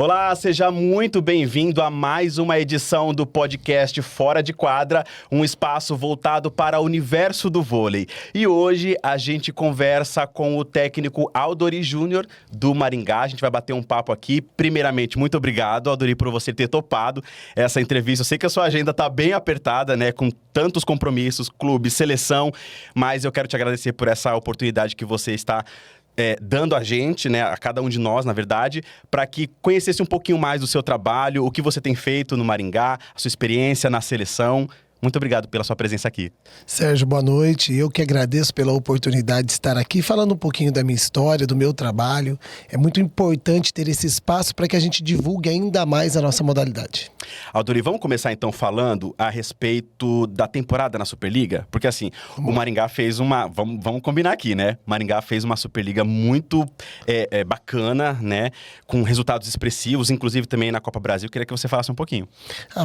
Olá, seja muito bem-vindo a mais uma edição do podcast Fora de Quadra, um espaço voltado para o universo do vôlei. E hoje a gente conversa com o técnico Aldori Júnior do Maringá. A gente vai bater um papo aqui. Primeiramente, muito obrigado, Aldori, por você ter topado essa entrevista. Eu sei que a sua agenda está bem apertada, né, com tantos compromissos, clube, seleção, mas eu quero te agradecer por essa oportunidade que você está dando a gente, né, a cada um de nós, na verdade, para que conhecesse um pouquinho mais do seu trabalho, o que você tem feito no Maringá, a sua experiência na seleção. Muito obrigado pela sua presença aqui. Sérgio, boa noite. Eu que agradeço pela oportunidade de estar aqui falando um pouquinho da minha história, do meu trabalho. É muito importante ter esse espaço para que a gente divulgue ainda mais a nossa modalidade. Aldori, vamos começar então falando a respeito da temporada na Superliga? Porque assim, o Maringá fez uma... Vamos combinar aqui, né? O Maringá fez uma Superliga muito bacana, né? Com resultados expressivos, inclusive também na Copa Brasil. Queria que você falasse um pouquinho.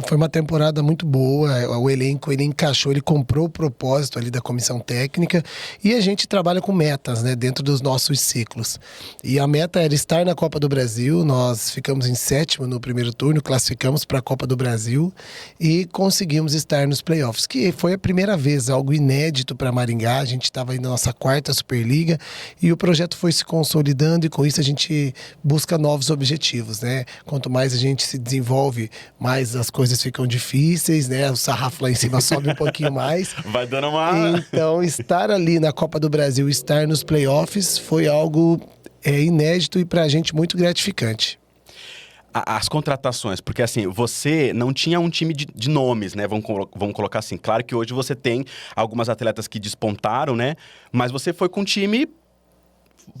Foi uma temporada muito boa. O elenco, ele encaixou, ele comprou o propósito ali da comissão técnica e a gente trabalha com metas, né? Dentro dos nossos ciclos. E a meta era estar na Copa do Brasil. Nós ficamos em 7º no primeiro turno, classificamos para a Copa do Brasil e conseguimos estar nos playoffs, que foi a primeira vez, algo inédito para Maringá. A gente estava aí na nossa 4ª Superliga e o projeto foi se consolidando e com isso a gente busca novos objetivos, né? Quanto mais a gente se desenvolve, mais as coisas ficam difíceis, né? O sarrafo lá em cima sobe um pouquinho mais. Vai dando uma... Então, estar ali na Copa do Brasil, estar nos playoffs foi algo inédito e para a gente muito gratificante. As contratações, porque assim, você não tinha um time de nomes, né? Vamos colocar assim. Claro que hoje você tem algumas atletas que despontaram, né? Mas você foi com um time...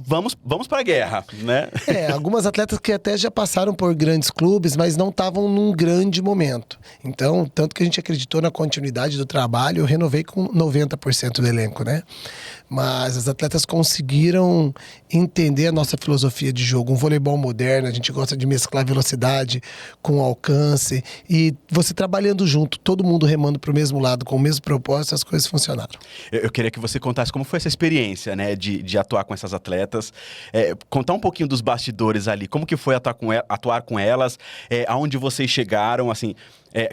Vamos para a guerra, né? Algumas atletas que até já passaram por grandes clubes, mas não estavam num grande momento. Então, tanto que a gente acreditou na continuidade do trabalho, eu renovei com 90% do elenco, né? Mas as atletas conseguiram entender a nossa filosofia de jogo, um voleibol moderno. A gente gosta de mesclar velocidade com alcance e você trabalhando junto, todo mundo remando para o mesmo lado, com o mesmo propósito, as coisas funcionaram. Eu queria que você contasse como foi essa experiência, né, de atuar com essas atletas, contar um pouquinho dos bastidores ali, como que foi atuar com elas, aonde vocês chegaram, assim,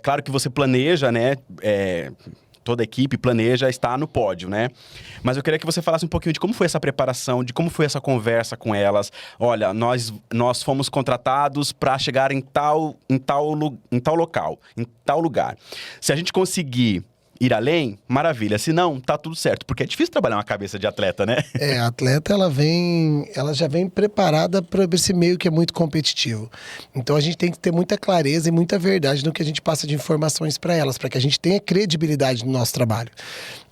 claro que você planeja, né, toda a equipe planeja estar no pódio, né? Mas eu queria que você falasse um pouquinho de como foi essa preparação, de como foi essa conversa com elas. Olha, nós fomos contratados para chegar em tal local, em tal lugar. Se a gente conseguir ir além, maravilha. Se não, tá tudo certo. Porque é difícil trabalhar uma cabeça de atleta, né? A atleta, ela já vem preparada para esse meio que é muito competitivo. Então, a gente tem que ter muita clareza e muita verdade no que a gente passa de informações para elas, para que a gente tenha credibilidade no nosso trabalho.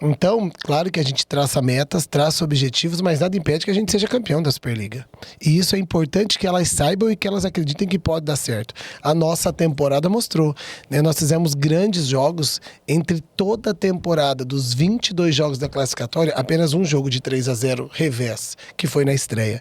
Então, claro que a gente traça metas, traça objetivos, mas nada impede que a gente seja campeão da Superliga. E isso é importante que elas saibam e que elas acreditem que pode dar certo. A nossa temporada mostrou, né? Nós fizemos grandes jogos entre toda a temporada, dos 22 jogos da classificatória, apenas um jogo de 3-0 revés, que foi na estreia.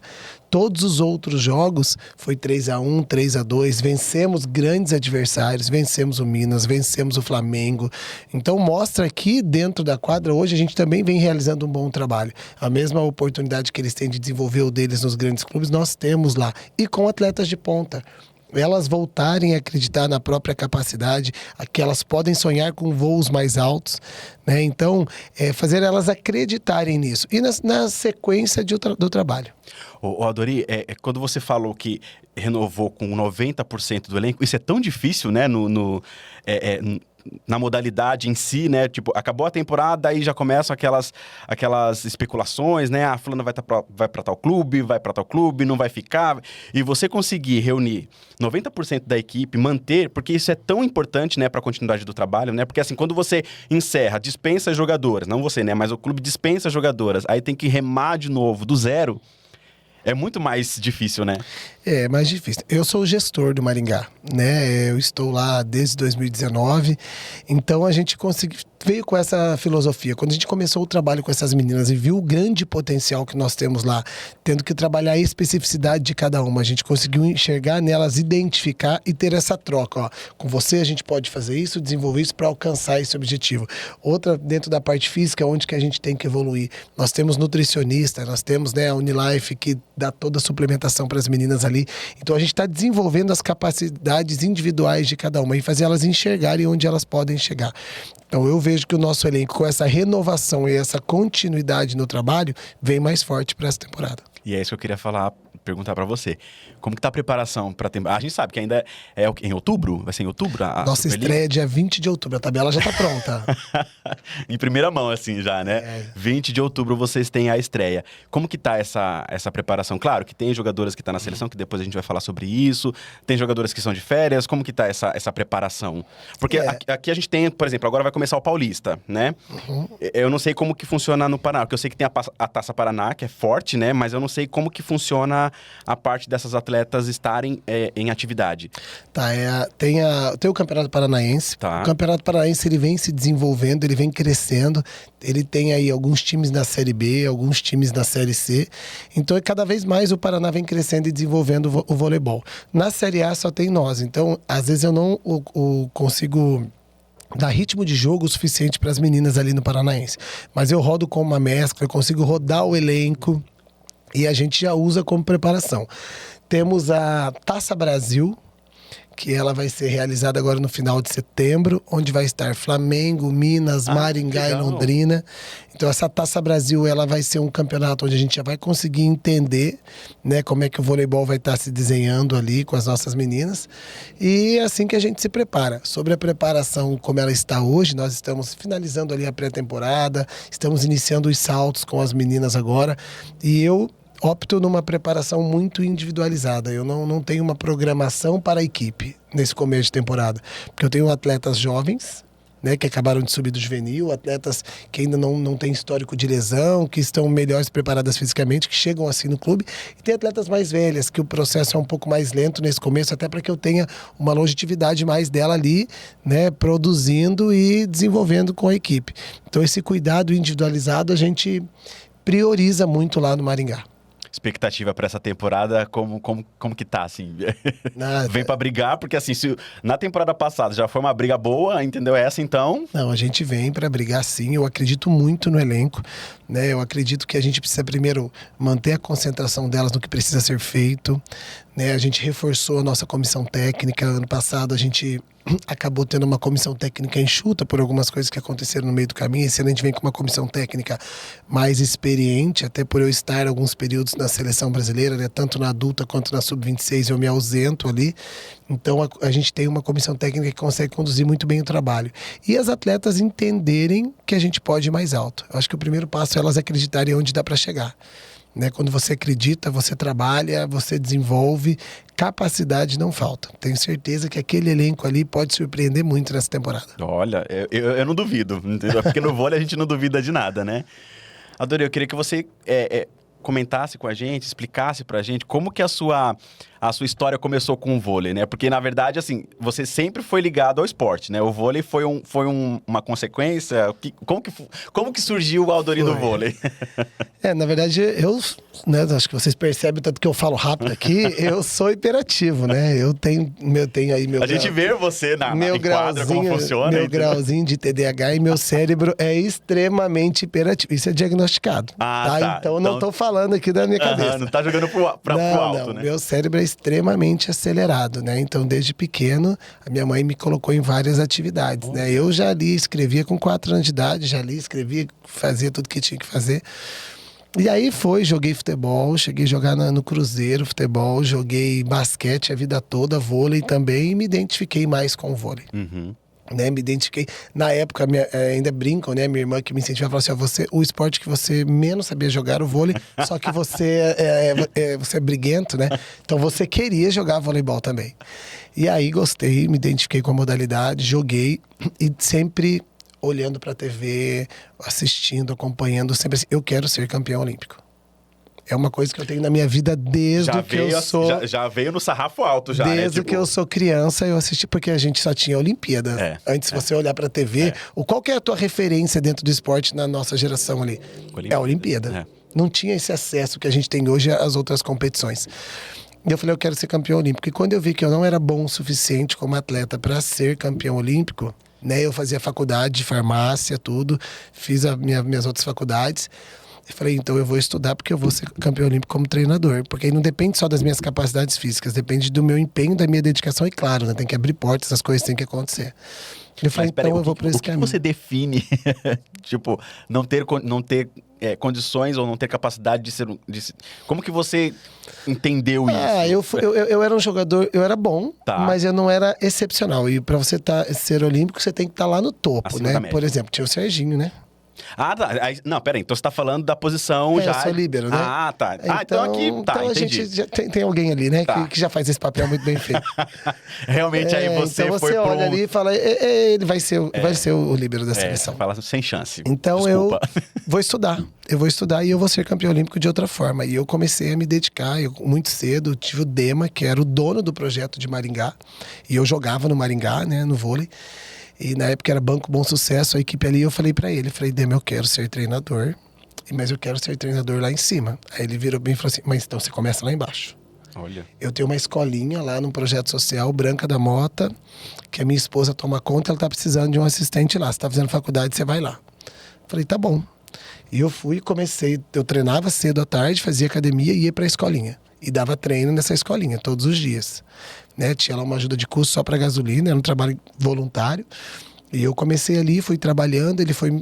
Todos os outros jogos foi 3-1, 3-2, vencemos grandes adversários, vencemos o Minas, vencemos o Flamengo. Então mostra que dentro da quadra hoje a gente também vem realizando um bom trabalho. A mesma oportunidade que eles têm de desenvolver o deles nos grandes clubes, nós temos lá. E com atletas de ponta. Elas voltarem a acreditar na própria capacidade, que elas podem sonhar com voos mais altos, né? Então, fazer elas acreditarem nisso. E na sequência do trabalho. Aldori, quando você falou que renovou com 90% do elenco, isso é tão difícil, né? Na modalidade em si, né? Tipo, acabou a temporada, aí já começam aquelas especulações, né? A fulana vai para tal clube, não vai ficar. E você conseguir reunir 90% da equipe, manter, porque isso é tão importante, né, para a continuidade do trabalho, né? Porque assim, quando você encerra, dispensa jogadoras, não você, né? Mas o clube dispensa jogadoras, aí tem que remar de novo, do zero. É muito mais difícil, né? É mais difícil. Eu sou o gestor do Maringá, né? Eu estou lá desde 2019, então a gente veio com essa filosofia. Quando a gente começou o trabalho com essas meninas e viu o grande potencial que nós temos lá, tendo que trabalhar a especificidade de cada uma, a gente conseguiu enxergar nelas, identificar e ter essa troca. Ó, com você a gente pode fazer isso, desenvolver isso para alcançar esse objetivo. Outra, dentro da parte física, onde que a gente tem que evoluir. Nós temos nutricionista, nós temos, né, a Unilife, que dá toda a suplementação para as meninas ali. Então a gente está desenvolvendo as capacidades individuais de cada uma e fazer elas enxergarem onde elas podem chegar. Então eu vejo que o nosso elenco, com essa renovação e essa continuidade no trabalho, vem mais forte para essa temporada. E é isso que eu queria perguntar pra você. Como que tá a preparação pra temporada? A gente sabe que ainda é em outubro? Vai ser em outubro? Nossa estreia é dia 20 de outubro, a tabela já tá pronta. Em primeira mão, assim, já, né? 20 de outubro vocês têm a estreia. Como que tá essa preparação? Claro que tem jogadoras que tá na seleção, que depois a gente vai falar sobre isso. Tem jogadoras que são de férias. Como que tá essa preparação? Porque aqui a gente tem, por exemplo, agora vai começar o Paulista, né? Eu não sei como que funciona no Paraná, porque eu sei que tem a Taça Paraná, que é forte, né? Mas eu não sei como que funciona a parte dessas atletas estarem em atividade. Tá, tem o Campeonato Paranaense. Tá. O Campeonato Paranaense, ele vem se desenvolvendo, ele vem crescendo. Ele tem aí alguns times na Série B, alguns times na Série C. Então, cada vez mais o Paraná vem crescendo e desenvolvendo o voleibol. Na Série A só tem nós. Então, às vezes eu não consigo dar ritmo de jogo o suficiente para as meninas ali no Paranaense. Mas eu rodo com uma mescla, eu consigo rodar o elenco e a gente já usa como preparação. Temos a Taça Brasil, que ela vai ser realizada agora no final de setembro, onde vai estar Flamengo, Minas, Maringá e Londrina. Então essa Taça Brasil, ela vai ser um campeonato onde a gente já vai conseguir entender, né, como é que o voleibol vai estar se desenhando ali com as nossas meninas. E é assim que a gente se prepara. Sobre a preparação como ela está hoje, nós estamos finalizando ali a pré-temporada, estamos iniciando os saltos com as meninas agora. E eu opto numa preparação muito individualizada. Eu não tenho uma programação para a equipe nesse começo de temporada. Porque eu tenho atletas jovens, né, que acabaram de subir do juvenil, atletas que ainda não têm histórico de lesão, que estão melhores preparadas fisicamente, que chegam assim no clube. E tem atletas mais velhas, que o processo é um pouco mais lento nesse começo, até para que eu tenha uma longevidade mais dela ali, né, produzindo e desenvolvendo com a equipe. Então esse cuidado individualizado a gente prioriza muito lá no Maringá. Expectativa para essa temporada, como que tá, assim? Vem para brigar, porque assim, se na temporada passada já foi uma briga boa, entendeu? Essa, então... Não, a gente vem para brigar sim, eu acredito muito no elenco, né? Eu acredito que a gente precisa primeiro manter a concentração delas no que precisa ser feito, né? A gente reforçou a nossa comissão técnica, ano passado a gente acabou tendo uma comissão técnica enxuta por algumas coisas que aconteceram no meio do caminho. Esse ano a gente vem com uma comissão técnica mais experiente, até por eu estar alguns períodos na seleção brasileira, né? Tanto na adulta quanto na sub-26 eu me ausento ali. Então a gente tem uma comissão técnica que consegue conduzir muito bem o trabalho. E as atletas entenderem que a gente pode ir mais alto. Eu acho que o primeiro passo é elas acreditarem onde dá para chegar. Né? Quando você acredita, você trabalha, você desenvolve, capacidade não falta. Tenho certeza que aquele elenco ali pode surpreender muito nessa temporada. Olha, eu não duvido, entendeu? Porque no vôlei a gente não duvida de nada, né? Adorei, eu queria que você comentasse com a gente, explicasse pra gente como que a sua história começou com o vôlei, né? Porque, na verdade, assim, você sempre foi ligado ao esporte, né? O vôlei foi uma consequência? Como que surgiu o Aldori do vôlei? Na verdade, né, acho que vocês percebem, tanto que eu falo rápido aqui, eu sou hiperativo, né? Eu tenho aí meu... A gente vê você em quadra, como funciona. Meu grauzinho de TDAH e meu cérebro é extremamente hiperativo. Isso é diagnosticado, tá? Então não tô falando aqui da minha cabeça. Não tá jogando pro alto, né? Meu cérebro é extremamente acelerado, né? Então, desde pequeno, a minha mãe me colocou em várias atividades, né? Eu já li, escrevia com 4 anos de idade, escrevia, fazia tudo que tinha que fazer. E aí joguei futebol, cheguei a jogar no Cruzeiro, futebol, joguei basquete a vida toda, vôlei também, e me identifiquei mais com o vôlei. Uhum. Né, me identifiquei. Na época, ainda brincam, né? Minha irmã que me incentivava, falava assim, o esporte que você menos sabia jogar era o vôlei, só que você é briguento, né? Então você queria jogar voleibol também. E aí gostei, me identifiquei com a modalidade, joguei e sempre olhando pra TV, assistindo, acompanhando, sempre assim, eu quero ser campeão olímpico. É uma coisa que eu tenho na minha vida desde que eu sou... Já veio no sarrafo alto, já, Desde né? Tipo... que eu sou criança, eu assisti, porque a gente só tinha Olimpíada. Antes, você olhar pra TV, qual que é a tua referência dentro do esporte na nossa geração ali? É a Olimpíada. Não tinha esse acesso que a gente tem hoje às outras competições. E eu falei, eu quero ser campeão olímpico. E quando eu vi que eu não era bom o suficiente como atleta para ser campeão olímpico, né? Eu fazia faculdade de farmácia, tudo. Fiz minhas outras faculdades. Eu falei, então eu vou estudar porque eu vou ser campeão olímpico como treinador. Porque aí não depende só das minhas capacidades físicas, depende do meu empenho, da minha dedicação. E claro, né, tem que abrir portas, as coisas têm que acontecer. Eu falei, então eu vou para esse caminho. O que você define, tipo, não ter condições ou não ter capacidade de ser... Como que você entendeu isso? Eu era um jogador, eu era bom, mas eu não era excepcional. E para você ser olímpico, você tem que estar lá no topo, acima, né? Por exemplo, tinha o Serginho, né? Ah, tá. Não, peraí. Então você tá falando da posição já... Eu sou líbero, né? Ah, tá. Então aqui... Tá, então a gente já tem alguém ali, né? Que já faz esse papel muito bem feito. Realmente, aí você então foi você olha ali e fala, ele vai ser o líbero da seleção. Fala sem chance. Então Desculpa. eu vou estudar. Eu vou estudar e eu vou ser campeão olímpico de outra forma. E eu comecei a me dedicar. Muito cedo tive o Dema, que era o dono do projeto de Maringá. E eu jogava no Maringá, né? No vôlei. E na época era Banco Bom Sucesso, a equipe ali, eu falei pra ele, Dema, eu quero ser treinador, mas eu quero ser treinador lá em cima. Aí ele virou bem e falou assim, mas então você começa lá embaixo. Olha. Eu tenho uma escolinha lá num projeto social, Branca da Mota, que a minha esposa toma conta, ela tá precisando de um assistente lá. Você tá fazendo faculdade, você vai lá. Falei, tá bom. E eu fui e comecei, eu treinava cedo à tarde, fazia academia e ia pra escolinha. E dava treino nessa escolinha, todos os dias. Né? Tinha lá uma ajuda de custo só para gasolina, era um trabalho voluntário. E eu comecei ali, fui trabalhando, ele foi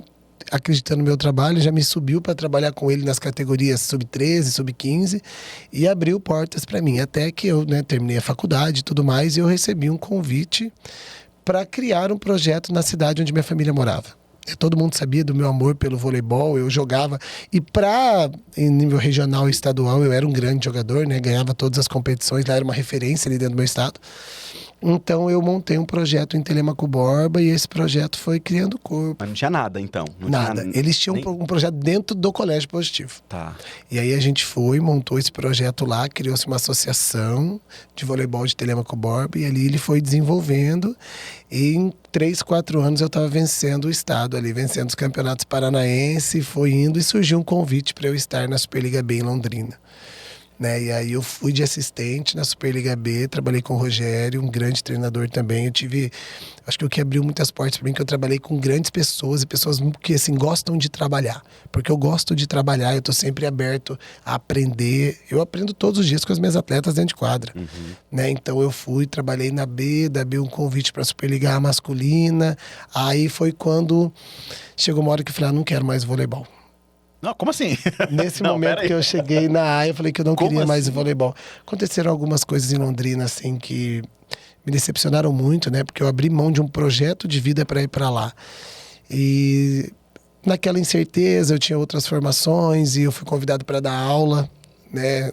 acreditando no meu trabalho, já me subiu para trabalhar com ele nas categorias sub-13, sub-15 e abriu portas para mim. Até que eu terminei a faculdade e tudo mais, e eu recebi um convite para criar um projeto na cidade onde minha família morava. Todo mundo sabia do meu amor pelo voleibol, eu jogava. E em nível regional e estadual, eu era um grande jogador, né? Ganhava todas as competições, lá era uma referência ali dentro do meu estado. Então eu montei um projeto em Telêmaco Borba e esse projeto foi criando corpo. Mas não tinha nada, então? Nada. Eles tinham um projeto dentro do Colégio Positivo. Tá. E aí a gente montou esse projeto lá, criou-se uma associação de voleibol de Telêmaco Borba e ali ele foi desenvolvendo. E em 3, 4 anos eu estava vencendo o estado ali, vencendo os campeonatos paranaenses, foi indo e surgiu um convite para eu estar na Superliga B em Londrina. Né? E aí eu fui de assistente na Superliga B, trabalhei com o Rogério, um grande treinador também. Acho que o que abriu muitas portas para mim, que eu trabalhei com grandes pessoas e pessoas que assim gostam de trabalhar. Porque eu gosto de trabalhar, eu estou sempre aberto a aprender. Eu aprendo todos os dias com as minhas atletas dentro de quadra. Né? Então eu trabalhei na B, da B um convite para a Superliga A masculina. Aí foi quando chegou uma hora que eu falei, não quero mais voleibol. Não, como assim? Nesse momento que eu cheguei na A, eu falei que eu não queria mais voleibol. Aconteceram algumas coisas em Londrina, assim, que me decepcionaram muito, né? Porque eu abri mão de um projeto de vida para ir para lá. E naquela incerteza, eu tinha outras formações e eu fui convidado para dar aula, né?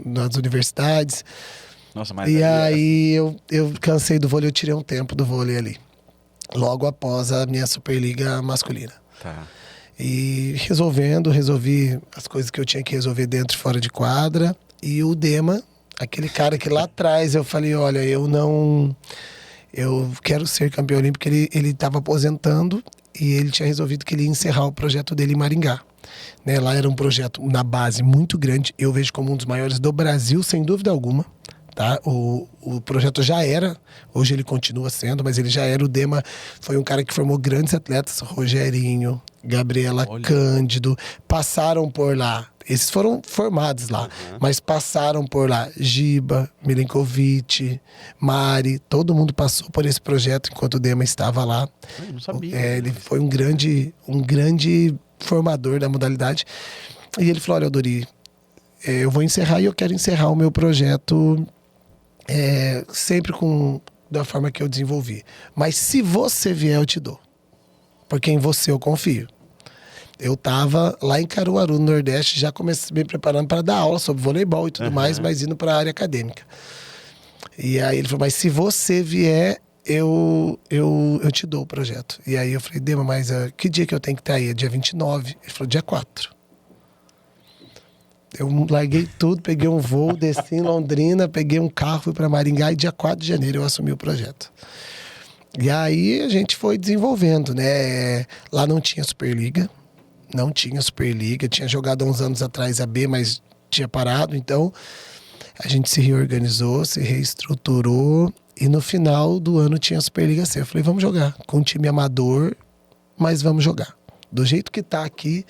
Nas universidades. Nossa, mas e aí eu cansei do vôlei, eu tirei um tempo do vôlei ali. Logo após a minha Superliga masculina. Tá. E resolvi as coisas que eu tinha que resolver dentro e fora de quadra. E o Dema, aquele cara que lá atrás eu falei, olha, eu quero ser campeão olímpico, ele estava aposentando e ele tinha resolvido que ele ia encerrar o projeto dele em Maringá. Né? Lá era um projeto na base muito grande, eu vejo como um dos maiores do Brasil, sem dúvida alguma. Tá? O projeto já era, hoje ele continua sendo, mas ele já era. O Dema foi um cara que formou grandes atletas, Rogerinho, Gabriela Cândido, passaram por lá. Esses foram formados lá, mas passaram por lá. Giba, Milenkovic, Mari, todo mundo passou por esse projeto enquanto o Dema estava lá. Eu não sabia. Ele foi um grande formador da modalidade. E ele falou, olha, Dori, eu vou encerrar e eu quero encerrar o meu projeto sempre da forma que eu desenvolvi. Mas se você vier, eu te dou. Porque em você eu confio. Eu estava lá em Caruaru, no Nordeste, já comecei me preparando para dar aula sobre voleibol e tudo mais, mas indo para a área acadêmica. E aí ele falou, mas se você vier, eu te dou o projeto. E aí eu falei, Dema, mas que dia que eu tenho que estar aí? É dia 29. Ele falou, dia 4. Eu larguei tudo, peguei um voo, desci em Londrina, peguei um carro, fui para Maringá e dia 4 de janeiro eu assumi o projeto. E aí a gente foi desenvolvendo, né? Lá não tinha Superliga, tinha jogado há uns anos atrás a B, mas tinha parado, então a gente se reorganizou, se reestruturou e no final do ano tinha a Superliga C. Eu falei, vamos jogar com um time amador, mas vamos jogar. Do jeito que tá aqui,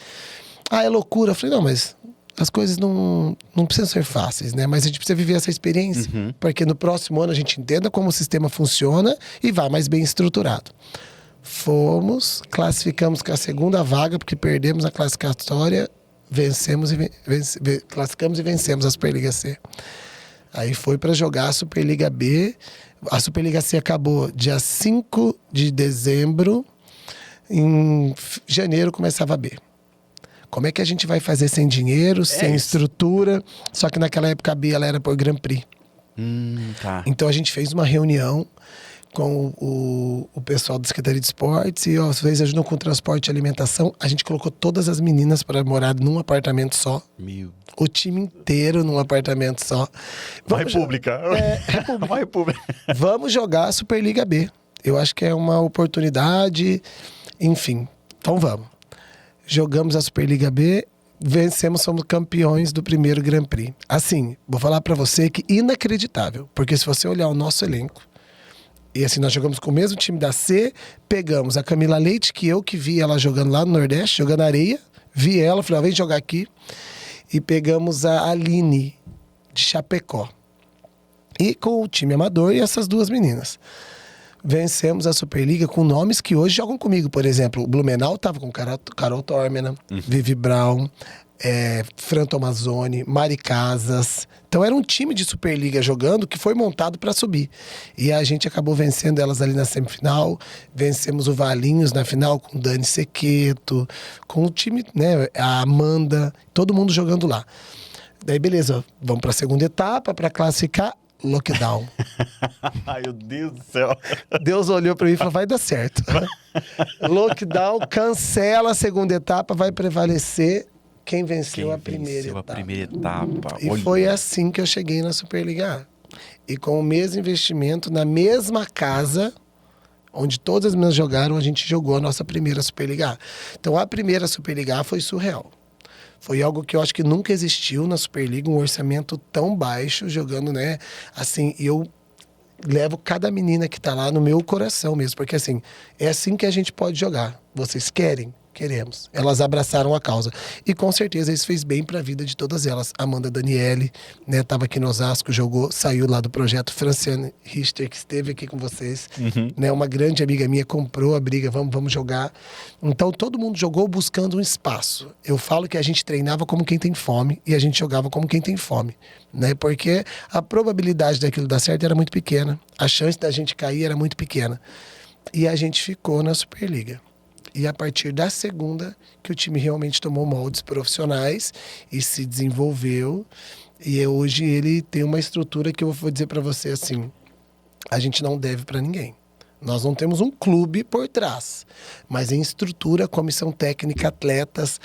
é loucura. Eu falei, não, mas as coisas não precisam ser fáceis, né? Mas a gente precisa viver essa experiência, porque no próximo ano a gente entenda como o sistema funciona e vá mais bem estruturado. Fomos, classificamos com a segunda vaga, porque perdemos a classificatória, classificamos e vencemos a Superliga C. Aí foi para jogar a Superliga B. A Superliga C acabou dia 5 de dezembro. Em janeiro começava a B. Como é que a gente vai fazer sem dinheiro, sem estrutura? Só que naquela época a B ela era por Grand Prix. Tá. Então a gente fez uma reunião com o pessoal da Secretaria de Esportes e vocês ajudam com transporte e alimentação. A gente colocou todas as meninas para morar num apartamento só. O time inteiro num apartamento só. Uma república. Uma república. Vamos jogar a Superliga B. Eu acho que é uma oportunidade. Enfim, então vamos. Jogamos a Superliga B, vencemos, somos campeões do primeiro Grand Prix. Assim, vou falar pra você que inacreditável, porque se você olhar o nosso elenco, e assim, nós jogamos com o mesmo time da C, pegamos a Camila Leite, que vi ela jogando lá no Nordeste, jogando areia, vi ela, falei, vem jogar aqui, e pegamos a Aline, de Chapecó. E com o time amador e essas duas meninas. Vencemos a Superliga com nomes que hoje jogam comigo. Por exemplo, o Blumenau estava com Carol Tormena, Vivi Brown, Fran Tomazoni, Mari Casas. Então era um time de Superliga jogando que foi montado para subir. E a gente acabou vencendo elas ali na semifinal. Vencemos o Valinhos na final com Dani Sequeto, com o time, né, a Amanda, todo mundo jogando lá. Daí beleza, vamos para a segunda etapa para classificar. Lockdown. Ai, meu Deus do céu. Deus olhou pra mim e falou, vai dar certo. Lockdown, cancela a segunda etapa, vai prevalecer quem venceu a primeira etapa. E foi assim que eu cheguei na Superliga A. E com o mesmo investimento, na mesma casa, onde todas as meninas jogaram, a gente jogou a nossa primeira Superliga A. Então a primeira Superliga A foi surreal. Foi algo que eu acho que nunca existiu na Superliga, um orçamento tão baixo, jogando, né? Assim, eu levo cada menina que tá lá no meu coração mesmo, porque assim, é assim que a gente pode jogar. Vocês querem? Queremos. Elas abraçaram a causa. E com certeza isso fez bem para a vida de todas elas. Amanda Daniele, né, tava aqui no Osasco, jogou, saiu lá do projeto. Franciane Richter, que esteve aqui com vocês, né, uma grande amiga minha, comprou a briga, vamos jogar. Então todo mundo jogou buscando um espaço. Eu falo que a gente treinava como quem tem fome e a gente jogava como quem tem fome, né? Porque a probabilidade daquilo dar certo era muito pequena. A chance da gente cair era muito pequena. E a gente ficou na Superliga. E a partir da segunda, que o time realmente tomou moldes profissionais e se desenvolveu. E hoje ele tem uma estrutura que eu vou dizer para você assim, a gente não deve para ninguém. Nós não temos um clube por trás, mas em estrutura, comissão técnica, atletas,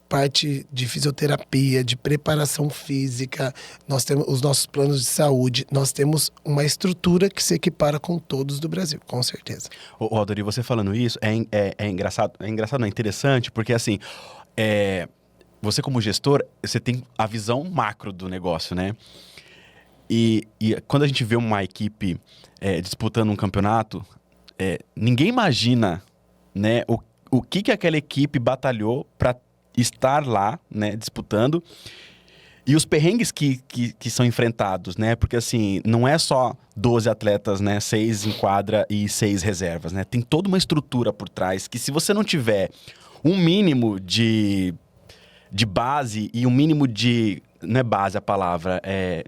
parte de fisioterapia, de preparação física, nós temos os nossos planos de saúde, nós temos uma estrutura que se equipara com todos do Brasil, com certeza. Ô, Aldori, você falando isso é engraçado, não, é interessante, porque assim, você como gestor, você tem a visão macro do negócio, né? E quando a gente vê uma equipe disputando um campeonato, ninguém imagina, né, o que aquela equipe batalhou para estar lá, né, disputando, e os perrengues que são enfrentados, né, porque assim, não é só 12 atletas, né, 6 em quadra e 6 reservas, né, tem toda uma estrutura por trás, que se você não tiver um mínimo de base e um mínimo de, não é base a palavra,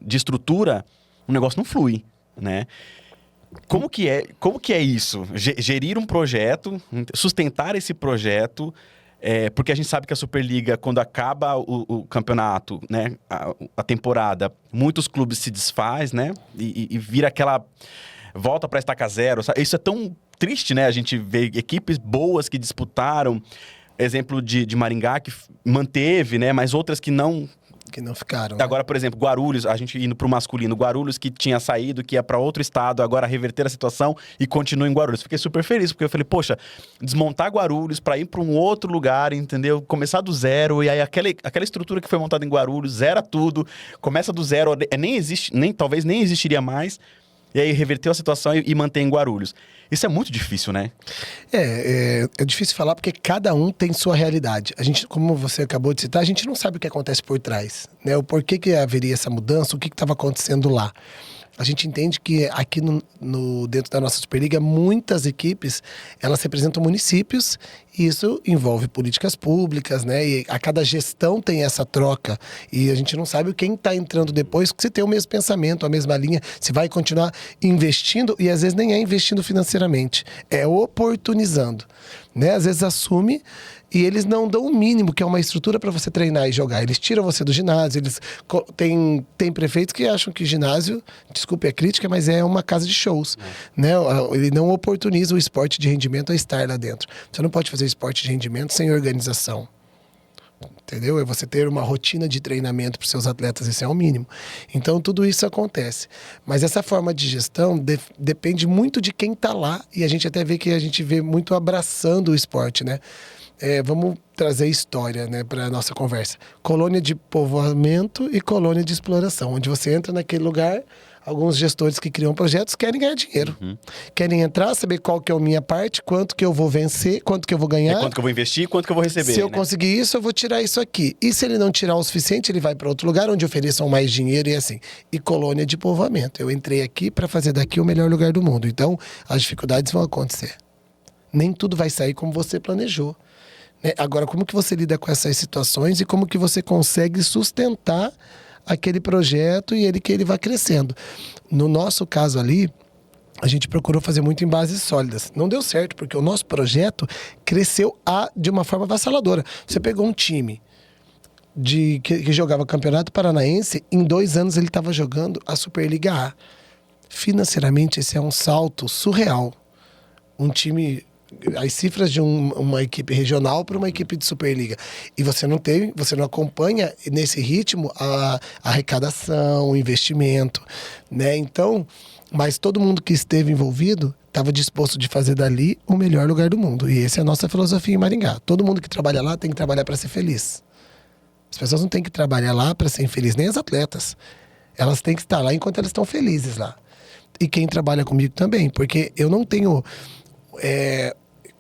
de estrutura, o negócio não flui, né. Como que é isso? Gerir um projeto, sustentar esse projeto, porque a gente sabe que a Superliga, quando acaba o campeonato, né, a temporada, muitos clubes se desfaz, né, e vira aquela volta para estaca zero. Sabe? Isso é tão triste, né? A gente vê equipes boas que disputaram, exemplo de Maringá, que manteve, né, mas outras que não que não ficaram. Né? Agora, por exemplo, Guarulhos, a gente indo pro masculino, Guarulhos que tinha saído, que ia pra outro estado, agora reverter a situação e continua em Guarulhos. Fiquei super feliz, porque eu falei, poxa, desmontar Guarulhos pra ir pra um outro lugar, entendeu? Começar do zero, e aí aquela estrutura que foi montada em Guarulhos, zera tudo, começa do zero, nem existe, talvez nem existiria mais, e aí reverteu a situação e mantém em Guarulhos. Isso é muito difícil, né? É difícil falar porque cada um tem sua realidade. A gente, como você acabou de citar, a gente não sabe o que acontece por trás, né? O porquê que haveria essa mudança, o que estava acontecendo lá. A gente entende que aqui dentro da nossa Superliga, muitas equipes, elas representam municípios e isso envolve políticas públicas, né? E a cada gestão tem essa troca e a gente não sabe quem está entrando depois, se tem o mesmo pensamento, a mesma linha, se vai continuar investindo e às vezes nem é investindo financeiramente, é oportunizando, né? Às vezes assume e eles não dão o mínimo, que é uma estrutura para você treinar e jogar. Eles tiram você do ginásio, eles tem prefeitos que acham que ginásio, desculpe a crítica, mas é uma casa de shows, né? Ele não oportuniza o esporte de rendimento a estar lá dentro. Você não pode fazer esporte de rendimento sem organização. Entendeu? É você ter uma rotina de treinamento para os seus atletas, esse é o mínimo. Então, tudo isso acontece. Mas essa forma de gestão depende muito de quem está lá e a gente até vê que a gente vê muito abraçando o esporte, né? Vamos trazer história, né, para a nossa conversa. Colônia de povoamento e colônia de exploração, onde você entra naquele lugar, alguns gestores que criam projetos querem ganhar dinheiro. Querem entrar, saber qual que é a minha parte, quanto que eu vou vencer, quanto que eu vou ganhar. Quanto que eu vou investir, quanto que eu vou receber. Se eu conseguir isso, eu vou tirar isso aqui. E se ele não tirar o suficiente, ele vai para outro lugar onde ofereçam mais dinheiro e assim. E colônia de povoamento. Eu entrei aqui para fazer daqui o melhor lugar do mundo. Então, as dificuldades vão acontecer. Nem tudo vai sair como você planejou. Agora, como que você lida com essas situações e como que você consegue sustentar aquele projeto e que ele vá crescendo? No nosso caso ali, a gente procurou fazer muito em bases sólidas. Não deu certo, porque o nosso projeto cresceu de uma forma avassaladora. Você pegou um time que jogava Campeonato Paranaense, em 2 anos ele estava jogando a Superliga A. Financeiramente, esse é um salto surreal. Um time... as cifras de uma equipe regional para uma equipe de Superliga. E você não acompanha nesse ritmo a arrecadação, o investimento, né? Então, mas todo mundo que esteve envolvido estava disposto de fazer dali o melhor lugar do mundo. E essa é a nossa filosofia em Maringá. Todo mundo que trabalha lá tem que trabalhar para ser feliz. As pessoas não têm que trabalhar lá para ser infeliz, nem as atletas. Elas têm que estar lá enquanto elas estão felizes lá. E quem trabalha comigo também, porque eu não tenho...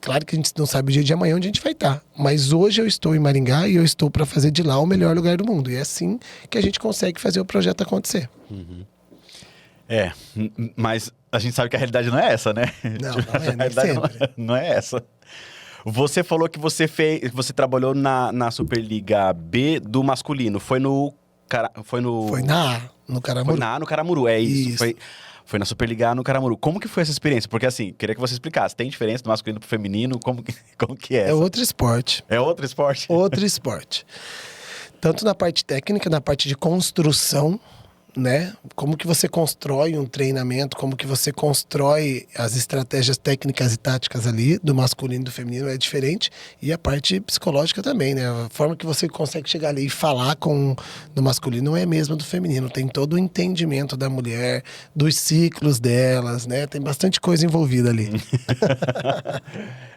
Claro que a gente não sabe o dia de amanhã onde a gente vai estar. Mas hoje eu estou em Maringá e eu estou para fazer de lá o melhor lugar do mundo. E é assim que a gente consegue fazer o projeto acontecer. Mas a gente sabe que a realidade não é essa, né? Não é, nem sempre. Não é essa. Você falou que você trabalhou na Superliga B do masculino. Foi no Caramuru. No Caramuru, é isso. Isso. Foi na Superliga A no Caramuru. Como que foi essa experiência? Porque assim, queria que você explicasse. Tem diferença do masculino pro feminino? Como que é essa? É outro esporte. É outro esporte? Outro esporte. Tanto na parte técnica, na parte de construção, né? Como que você constrói um treinamento, como que você constrói as estratégias técnicas e táticas ali, do masculino e do feminino é diferente. E a parte psicológica também, né? A forma que você consegue chegar ali e falar do masculino não é a mesma do feminino. Tem todo o entendimento da mulher, dos ciclos delas, né? Tem bastante coisa envolvida ali.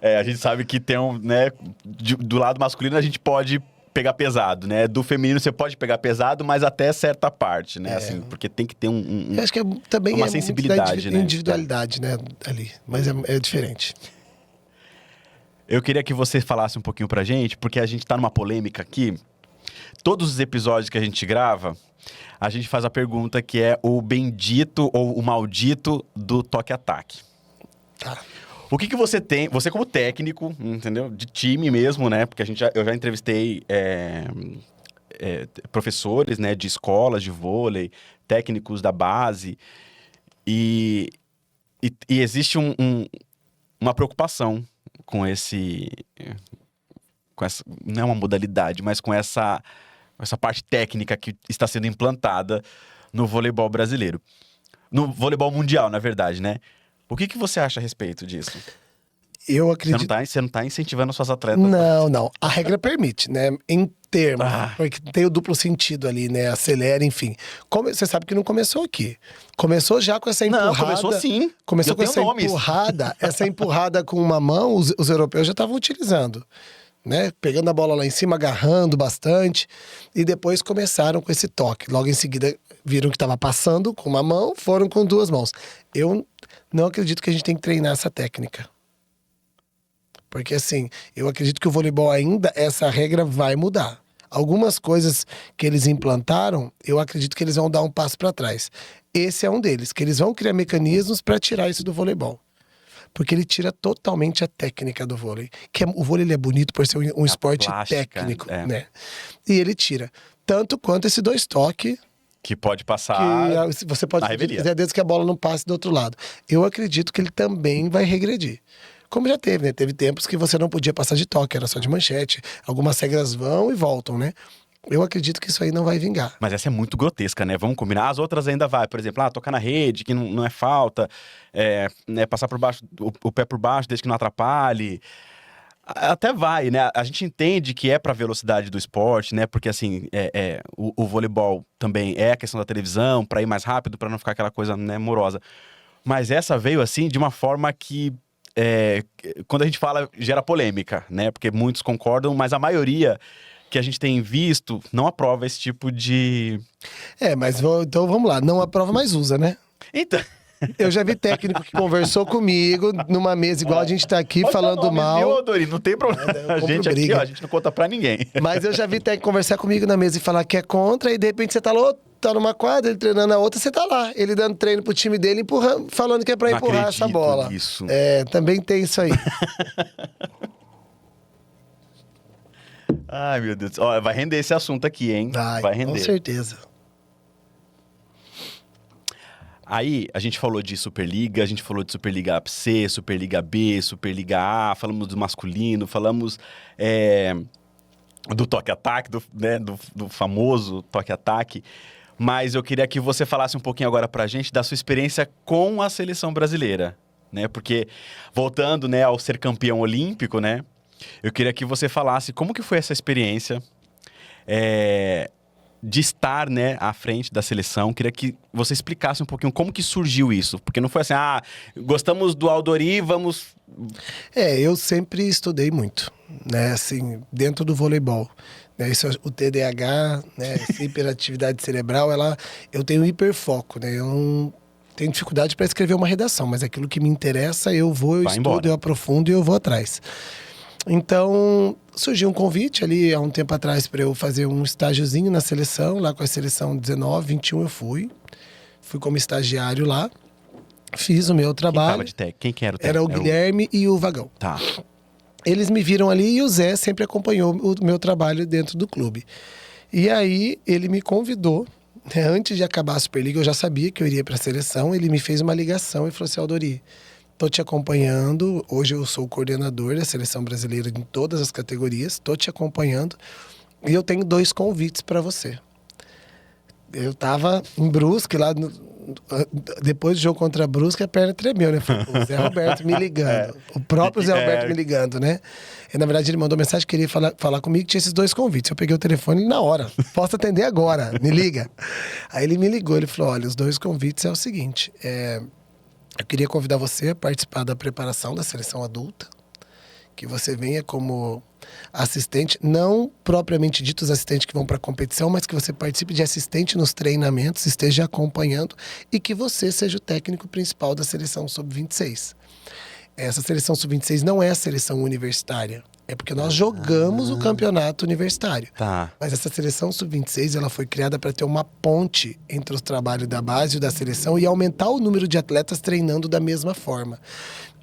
A gente sabe que tem né? Do lado masculino a gente pode pegar pesado, né? Do feminino você pode pegar pesado, mas até certa parte, né? Assim, porque tem que ter Eu acho que também uma sensibilidade, né? Individualidade, né? Ali, mas é diferente. Eu queria que você falasse um pouquinho pra gente, porque a gente tá numa polêmica aqui. Todos os episódios que a gente grava, a gente faz a pergunta que é o bendito ou o maldito do toque-ataque. Tá. O que você tem, você como técnico, entendeu? De time mesmo, né? Porque eu já entrevistei professores, né? De escolas de vôlei, técnicos da base. E existe uma preocupação com essa, não é uma modalidade, mas com essa parte técnica que está sendo implantada no voleibol brasileiro. No voleibol mundial, na verdade, né? O que você acha a respeito disso? Eu acredito... Você não tá incentivando suas atletas. Não. A regra permite, né? Em termos, porque tem o duplo sentido ali, né? Acelera, enfim. Você sabe que não começou aqui. Começou já com essa empurrada. Não, começou sim. Começou com essa empurrada. Essa empurrada com uma mão, os europeus já estavam utilizando. Né? Pegando a bola lá em cima, agarrando bastante. E depois começaram com esse toque. Logo em seguida, viram que estava passando com uma mão, foram com duas mãos. Eu não acredito que a gente tem que treinar essa técnica. Porque assim, eu acredito que o voleibol ainda, essa regra vai mudar. Algumas coisas que eles implantaram, eu acredito que eles vão dar um passo para trás. Esse é um deles, que eles vão criar mecanismos para tirar isso do voleibol. Porque ele tira totalmente a técnica do vôlei. O vôlei ele é bonito por ser um esporte plástica, técnico, né? E ele tira. Tanto quanto esse dois toques. Que pode passar. Que você pode fazer desde que a bola não passe do outro lado. Eu acredito que ele também vai regredir. Como já teve, né? Teve tempos que você não podia passar de toque, era só de manchete. Algumas regras vão e voltam, né? Eu acredito que isso aí não vai vingar. Mas essa é muito grotesca, né? Vamos combinar. As outras ainda vai. Por exemplo, tocar na rede, que não é falta. Né, passar por baixo, o pé por baixo, desde que não atrapalhe. Até vai, né? A gente entende que é pra velocidade do esporte, né? Porque, assim, o voleibol também é a questão da televisão, pra ir mais rápido, pra não ficar aquela coisa, né, morosa. Mas essa veio, assim, de uma forma que... quando a gente fala, gera polêmica, né? Porque muitos concordam, mas a maioria que a gente tem visto não aprova esse tipo de... mas então vamos lá. Não aprova, mas usa, né? Então... Eu já vi técnico que conversou comigo numa mesa igual a gente tá aqui falando mal. Viu, Dori? Não tem problema. A gente aqui, ó, a gente não conta pra ninguém. Mas eu já vi técnico conversar comigo na mesa e falar que é contra, e de repente você tá lá, tá numa quadra, ele treinando a outra, você tá lá. Ele dando treino pro time dele, falando que é pra empurrar essa bola. Isso. Também tem isso aí. Ai, meu Deus. Ó, vai render esse assunto aqui, hein? Vai render. Com certeza. Aí, a gente falou de Superliga, a gente falou de Superliga C, Superliga B, Superliga A, falamos do masculino, falamos do toque-ataque, do famoso toque-ataque. Mas eu queria que você falasse um pouquinho agora pra gente da sua experiência com a seleção brasileira, né? Porque, voltando, né, ao ser campeão olímpico, né? Eu queria que você falasse como que foi essa experiência de estar, né, à frente da seleção. Queria que você explicasse um pouquinho como que surgiu isso. Porque não foi assim, gostamos do Aldori, vamos... Eu sempre estudei muito, né, assim, dentro do voleibol. Né, o TDAH, né, essa hiperatividade cerebral, eu tenho hiperfoco, né, eu não tenho dificuldade para escrever uma redação, mas aquilo que me interessa, eu estudo, eu aprofundo e eu vou atrás. Então, surgiu um convite ali há um tempo atrás para eu fazer um estágiozinho na seleção, lá com a seleção 19, 21 eu fui como estagiário lá, fiz o meu trabalho. Quem que era o técnico? Era o Guilherme e o Vagão. Tá. Eles me viram ali e o Zé sempre acompanhou o meu trabalho dentro do clube. E aí, ele me convidou, né, antes de acabar a Superliga, eu já sabia que eu iria para a seleção, ele me fez uma ligação e falou assim, Aldori, tô te acompanhando, hoje eu sou o coordenador da seleção brasileira em todas as categorias, tô te acompanhando e eu tenho 2 convites para você. Eu tava em Brusque, lá depois do jogo contra a Brusque, a perna tremeu, né? O Zé Roberto me ligando, o próprio Zé Roberto me ligando, né? E, na verdade, ele mandou mensagem que queria falar comigo que tinha esses 2 convites. Eu peguei o telefone na hora, posso atender agora, me liga. Aí ele me ligou, ele falou, olha, os 2 convites é o seguinte, eu queria convidar você a participar da preparação da seleção adulta, que você venha como assistente, não propriamente dito os assistentes que vão para a competição, mas que você participe de assistente nos treinamentos, esteja acompanhando e que você seja o técnico principal da seleção sub-26. Essa seleção sub-26 não é a seleção universitária. É porque nós jogamos o campeonato universitário. Tá. Mas essa seleção sub-26, ela foi criada para ter uma ponte entre os trabalhos da base e da seleção e aumentar o número de atletas treinando da mesma forma.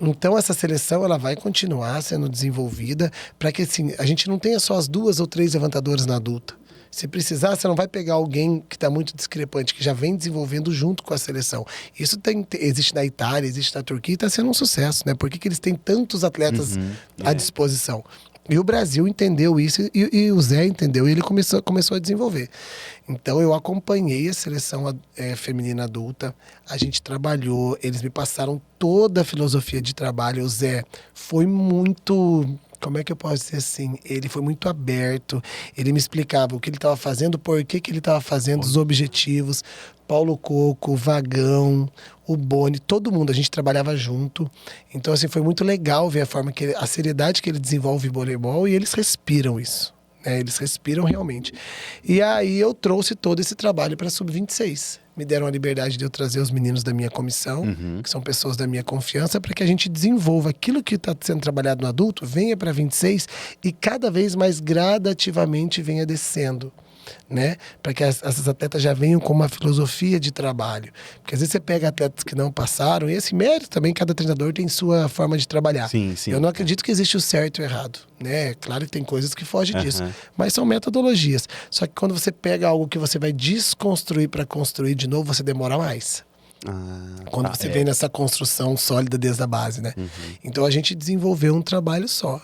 Então, essa seleção, ela vai continuar sendo desenvolvida para que, assim, a gente não tenha só as 2 ou 3 levantadoras na adulta. Se precisar, você não vai pegar alguém que está muito discrepante, que já vem desenvolvendo junto com a seleção. Isso existe na Itália, existe na Turquia e está sendo um sucesso, né? Por que eles têm tantos atletas à disposição? E o Brasil entendeu isso e o Zé entendeu e ele começou a desenvolver. Então eu acompanhei a seleção feminina adulta, a gente trabalhou, eles me passaram toda a filosofia de trabalho. O Zé foi muito... Como é que eu posso dizer assim? Ele foi muito aberto, ele me explicava o que ele estava fazendo, por que ele estava fazendo, os objetivos. Paulo Coco, Vagão, o Boni, todo mundo, a gente trabalhava junto. Então, assim, foi muito legal ver a seriedade que ele desenvolve em voleibol e eles respiram isso. Eles respiram realmente. E aí eu trouxe todo esse trabalho para a Sub-26. Me deram a liberdade de eu trazer os meninos da minha comissão, que são pessoas da minha confiança, para que a gente desenvolva aquilo que está sendo trabalhado no adulto, venha para 26 e cada vez mais gradativamente venha descendo. Né? Para que essas atletas já venham com uma filosofia de trabalho. Porque às vezes você pega atletas que não passaram, e esse mérito também, cada treinador tem sua forma de trabalhar. Sim, sim. Eu não acredito que existe o certo e o errado. Né? Claro que tem coisas que fogem disso, mas são metodologias. Só que quando você pega algo que você vai desconstruir para construir de novo, você demora mais. Quando você vem nessa construção sólida desde a base, né? Então a gente desenvolveu um trabalho só.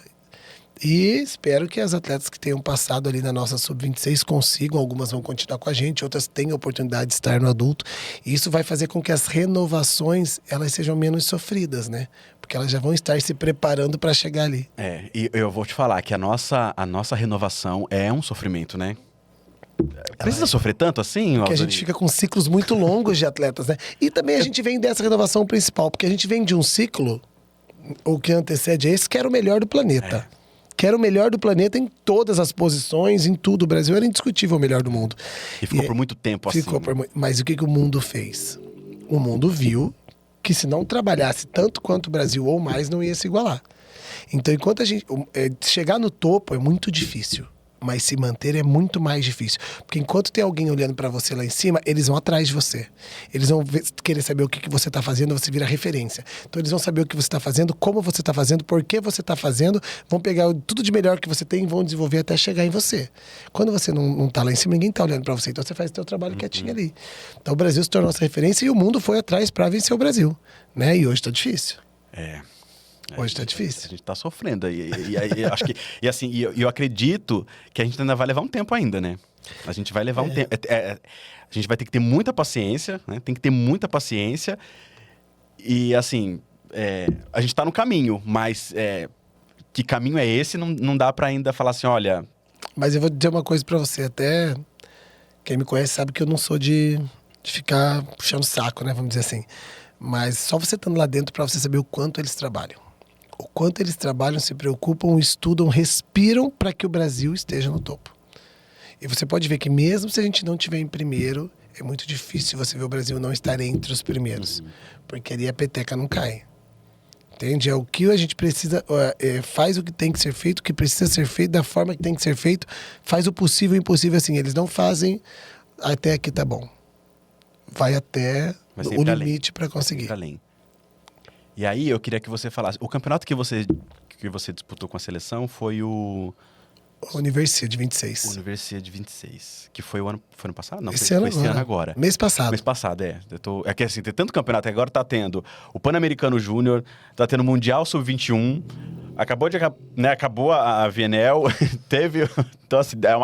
E espero que as atletas que tenham passado ali na nossa Sub-26 consigam, algumas vão continuar com a gente, outras tenham a oportunidade de estar no adulto. E isso vai fazer com que as renovações, elas sejam menos sofridas, né? Porque elas já vão estar se preparando para chegar ali. E eu vou te falar que a nossa renovação é um sofrimento, né? Precisa sofrer tanto assim? Porque a gente fica com ciclos muito longos de atletas, né? E também a gente vem dessa renovação principal, porque a gente vem de um ciclo, o que antecede esse, que era o melhor do planeta. Quero o melhor do planeta em todas as posições, em tudo. O Brasil era indiscutível o melhor do mundo. E ficou por muito tempo assim. Mas o que o mundo fez? O mundo viu que se não trabalhasse tanto quanto o Brasil ou mais, não ia se igualar. Então, enquanto a gente... chegar no topo é muito difícil. Mas se manter é muito mais difícil. Porque enquanto tem alguém olhando para você lá em cima, eles vão atrás de você. Eles vão querer saber o que você está fazendo, você vira referência. Então eles vão saber o que você está fazendo, como você está fazendo, por que você está fazendo, vão pegar tudo de melhor que você tem e vão desenvolver até chegar em você. Quando você não está lá em cima, ninguém está olhando para você. Então você faz o seu trabalho quietinho ali. Então o Brasil se tornou essa referência e o mundo foi atrás para vencer o Brasil. Né? E hoje está difícil. Hoje tá difícil. A gente tá sofrendo aí. Acho que. E assim, eu acredito que a gente ainda vai levar um tempo ainda, né? A gente vai levar um tempo. A gente vai ter que ter muita paciência, né? Tem que ter muita paciência. E assim, a gente tá no caminho, mas que caminho é esse? Não dá pra ainda falar assim, olha. Mas eu vou dizer uma coisa pra você, até quem me conhece sabe que eu não sou de ficar puxando saco, né? Vamos dizer assim. Mas só você estando lá dentro pra você saber o quanto eles trabalham. O quanto eles trabalham, se preocupam, estudam, respiram para que o Brasil esteja no topo. E você pode ver que mesmo se a gente não estiver em primeiro, é muito difícil você ver o Brasil não estar entre os primeiros. Porque ali a peteca não cai. Entende? É o que a gente precisa, faz o que tem que ser feito, o que precisa ser feito, da forma que tem que ser feito, faz o possível e o impossível assim. Eles não fazem até aqui tá bom. Vai até o limite para conseguir. Além. E aí eu queria que você falasse, o campeonato que você disputou com a seleção foi o... Universidade 26. Universidade 26. Que foi o ano passado? Não, esse foi ano esse ano agora. Mês passado. Mês passado, É que assim, tem tanto campeonato, agora tá tendo o Pan-Americano Júnior, tá tendo o Mundial Sub-21, acabou a VNL, teve... Então assim, dá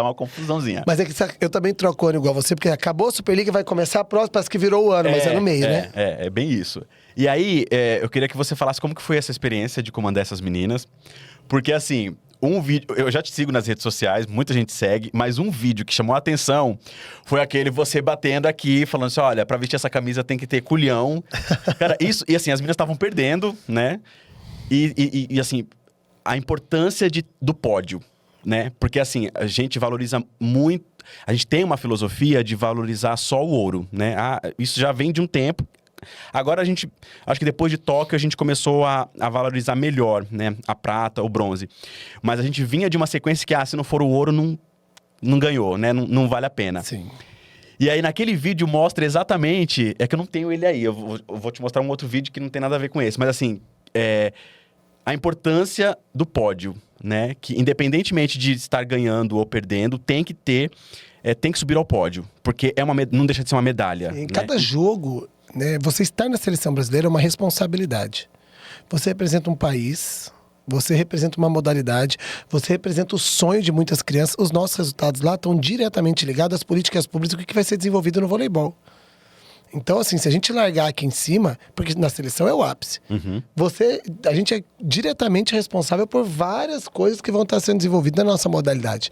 uma confusãozinha. Mas é que eu também troco ano igual você, porque acabou a Superliga, vai começar a próxima, parece que virou o ano, mas é no meio, né? É bem isso. E aí, eu queria que você falasse como que foi essa experiência de comandar essas meninas, porque assim... Um vídeo, eu já te sigo nas redes sociais, muita gente segue, mas um vídeo que chamou a atenção foi aquele você batendo aqui, falando assim, olha, pra vestir essa camisa tem que ter culhão. Cara, isso, e assim, as meninas estavam perdendo, né? E assim, a importância do pódio, né? Porque assim, a gente valoriza muito, a gente tem uma filosofia de valorizar só o ouro, né? Isso já vem de um tempo. Agora acho que depois de Tóquio a gente começou a valorizar melhor, né? A prata, o bronze. Mas a gente vinha de uma sequência que, se não for o ouro, não ganhou, né? Não vale a pena. Sim. E aí naquele vídeo mostra exatamente... É que eu não tenho ele aí, eu vou te mostrar um outro vídeo que não tem nada a ver com esse. Mas assim, a importância do pódio, né? Que independentemente de estar ganhando ou perdendo, tem que subir ao pódio. Porque não deixa de ser uma medalha. Em cada jogo... Né? Você estar na seleção brasileira é uma responsabilidade. Você representa um país, Você representa uma modalidade, você representa o sonho de muitas crianças. Os nossos resultados lá estão diretamente ligados às políticas públicas, o que vai ser desenvolvido no voleibol. Então, assim, se a gente largar aqui em cima, porque na seleção é o ápice, a gente é diretamente responsável por várias coisas que vão estar sendo desenvolvidas na nossa modalidade.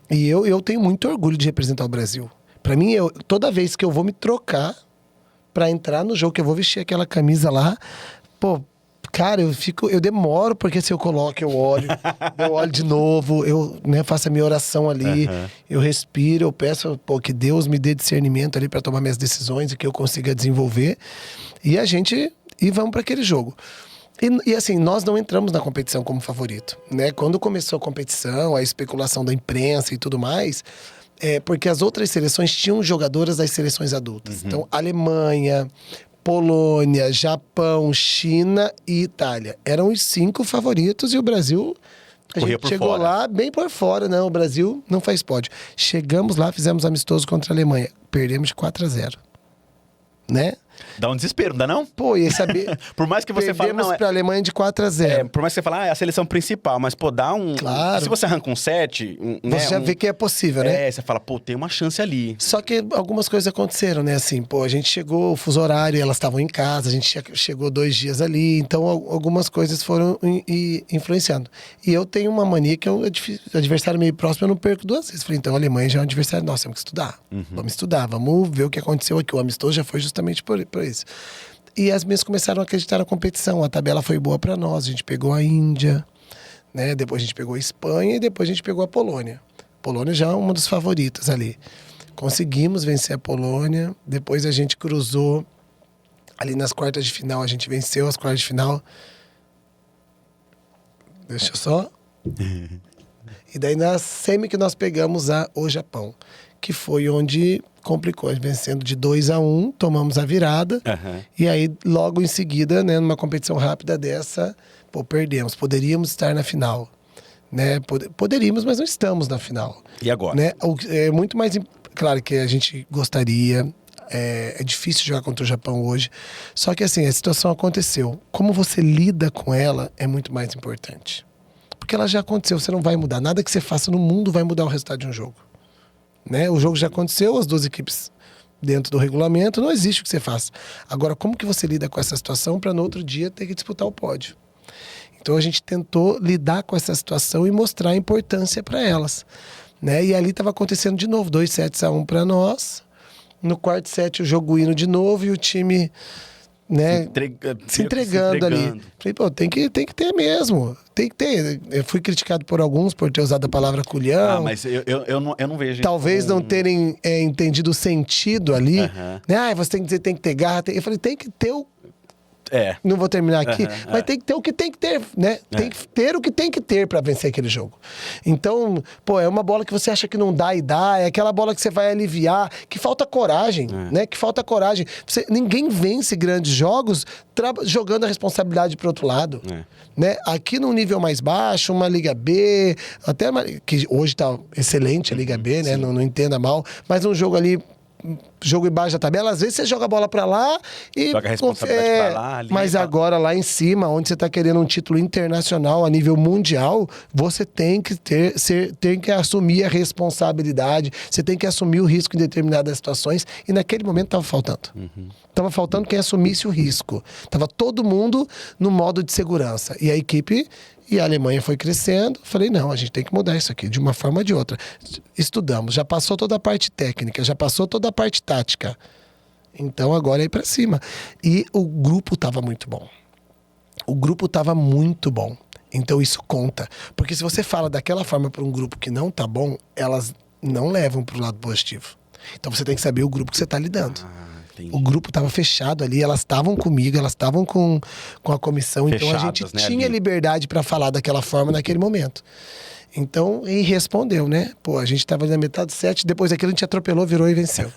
E eu tenho muito orgulho de representar o Brasil. Para mim, toda vez que eu vou me trocar para entrar no jogo, que eu vou vestir aquela camisa lá, pô, cara, eu demoro, porque se eu coloco, eu olho de novo, eu, né, faço a minha oração ali, eu respiro, eu peço, pô, que Deus me dê discernimento ali para tomar minhas decisões e que eu consiga desenvolver. E vamos para aquele jogo. E assim, nós não entramos na competição como favorito, né? Quando começou a competição, a especulação da imprensa e tudo mais, porque as outras seleções tinham jogadoras das seleções adultas. Então, Alemanha, Polônia, Japão, China e Itália. Eram os 5 favoritos e o Brasil, a gente chegou lá bem por fora, né? O Brasil não faz pódio. Chegamos lá, fizemos amistoso contra a Alemanha. Perdemos de 4-0, né? Dá um desespero, não dá não? Pô, e saber... Por mais que você fale... Perdemos pra Alemanha de 4-0. Por mais que você fale, é a seleção principal, mas, pô, dá um... Claro. Se você arranca um 7... Você já vê que é possível, né? Você fala, pô, tem uma chance ali. Só que algumas coisas aconteceram, né? Assim, pô, a gente chegou, o fuso horário, elas estavam em casa, a gente chegou 2 dias ali, então algumas coisas foram influenciando. E eu tenho uma mania que adversário meio próximo, eu não perco 2 vezes. Falei, então a Alemanha já é um adversário nosso, temos que estudar. Vamos estudar, vamos ver o que aconteceu aqui. O amistoso já foi justamente por isso. E as minhas começaram a acreditar na competição. A tabela foi boa para nós. A gente pegou a Índia, né? Depois a gente pegou a Espanha e depois a gente pegou a Polônia. A Polônia já é uma dos favoritos ali. Conseguimos vencer a Polônia. Depois a gente cruzou ali nas quartas de final. A gente venceu as quartas de final. Deixa eu só. E daí na semi que nós pegamos o Japão, que foi onde complicou, vencendo de 2-1, tomamos a virada, e aí logo em seguida, né, numa competição rápida dessa, pô, perdemos. Poderíamos estar na final, né? Poderíamos, mas não estamos na final. E agora? Né? É muito mais... Claro que a gente gostaria... É difícil jogar contra o Japão hoje. Só que assim, a situação aconteceu. Como você lida com ela é muito mais importante. Porque ela já aconteceu, você não vai mudar. Nada que você faça no mundo vai mudar o resultado de um jogo. Né? O jogo já aconteceu, as 2 equipes dentro do regulamento, não existe o que você faça. Agora, como que você lida com essa situação para no outro dia ter que disputar o pódio? Então a gente tentou lidar com essa situação e mostrar a importância para elas. Né? E ali estava acontecendo de novo, 2-1 para nós. No quarto set o jogo indo de novo e o time, né, se entregando ali. Falei, pô, tem que ter mesmo. Tem que ter. Eu fui criticado por alguns por ter usado a palavra culhão. Mas eu não vejo... Talvez não terem entendido o sentido ali. Né? Você tem que dizer, tem que ter garra. Eu falei, tem que ter o... Não vou terminar aqui, mas tem que ter o que tem que ter, né? Tem que ter o que tem que ter para vencer aquele jogo. Então, pô, é uma bola que você acha que não dá e dá, é aquela bola que você vai aliviar, que falta coragem, né? Que falta coragem. Ninguém vence grandes jogos jogando a responsabilidade pro outro lado. Né? Aqui num nível mais baixo, uma Liga B, até que hoje tá excelente a Liga B, né? Não entenda mal, mas um jogo ali, jogo embaixo da tabela, às vezes você joga a bola pra lá e... Joga a responsabilidade pra lá, ali, mas agora lá em cima, onde você tá querendo um título internacional a nível mundial, você tem que tem que assumir a responsabilidade, você tem que assumir o risco em determinadas situações, e naquele momento tava faltando. Tava faltando quem assumisse o risco. Tava todo mundo no modo de segurança. E a equipe... E a Alemanha foi crescendo. Falei, não, a gente tem que mudar isso aqui de uma forma ou de outra. Estudamos, já passou toda a parte técnica, já passou toda a parte tática. Então agora é ir pra cima. E o grupo tava muito bom. O grupo tava muito bom. Então isso conta. Porque se você fala daquela forma para um grupo que não tá bom, elas não levam pro lado positivo. Então você tem que saber o grupo que você tá lidando. O grupo estava fechado ali, elas estavam comigo, elas estavam com a comissão, fechadas, então a gente tinha liberdade para falar daquela forma naquele momento. Então, e respondeu, né? Pô, a gente estava na metade do set, depois daquilo a gente atropelou, virou e venceu.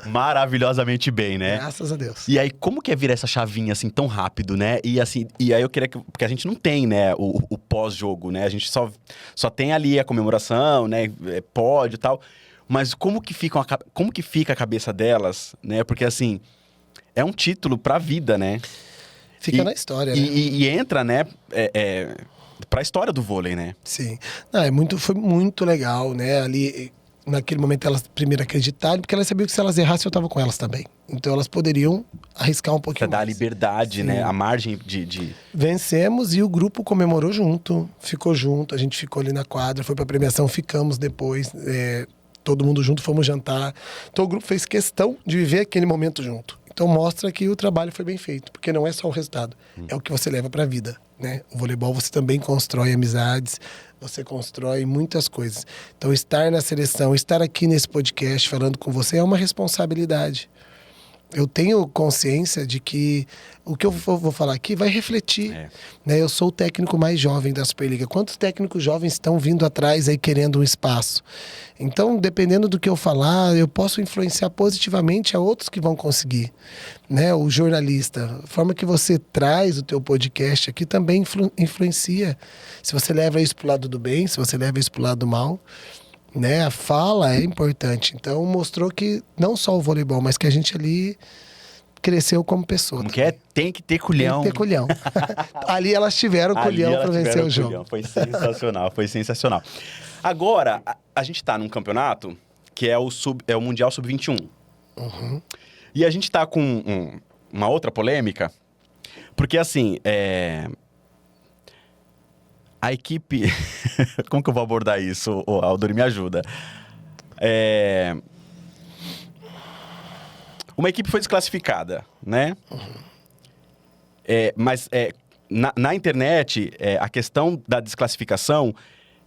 Maravilhosamente bem, né? Graças a Deus. E aí, como que é virar essa chavinha assim tão rápido, né? E assim, e aí eu queria que... Porque a gente não tem, né, o pós-jogo, né? A gente só tem ali a comemoração, né? Pódio e tal... Mas como que fica a cabeça delas, né? Porque, assim, é um título pra vida, né? Fica na história, né? E entra, né, pra história do vôlei, né? Sim. Não, foi muito legal, né? Ali, naquele momento, elas primeiro acreditaram, porque elas sabiam que se elas errassem, eu estava com elas também. Então, elas poderiam arriscar um pouquinho Pra dar a mais. liberdade, Sim. né? A margem de... Vencemos e o grupo comemorou junto, ficou junto, a gente ficou ali na quadra, foi pra premiação, ficamos depois, todo mundo junto, fomos jantar. Então, o grupo fez questão de viver aquele momento junto. Então, mostra que o trabalho foi bem feito, porque não é só o resultado, é o que você leva pra vida, né? O voleibol, você também constrói amizades, você constrói muitas coisas. Então, estar na seleção, estar aqui nesse podcast falando com você é uma responsabilidade. Eu tenho consciência de que o que eu vou falar aqui vai refletir. Né? Eu sou o técnico mais jovem da Superliga. Quantos técnicos jovens estão vindo atrás aí querendo um espaço? Então, dependendo do que eu falar, eu posso influenciar positivamente a outros que vão conseguir. Né? O jornalista, a forma que você traz o teu podcast aqui também influencia. Se você leva isso para o lado do bem, se você leva isso para o lado do mal... Né? A fala é importante. Então, mostrou que não só o voleibol, mas que a gente ali cresceu como pessoa. Como que é? Tem que ter culhão. Tem que ter culhão. Ali elas tiveram culhão para vencer o jogo. Culhão. Foi sensacional, foi sensacional. Agora, a gente tá num campeonato que é o Mundial Sub-21. Uhum. E a gente tá com uma outra polêmica, porque assim, a equipe... Como que eu vou abordar isso, Aldori? Me ajuda. Uma equipe foi desclassificada, né? Uhum. Mas na internet, a questão da desclassificação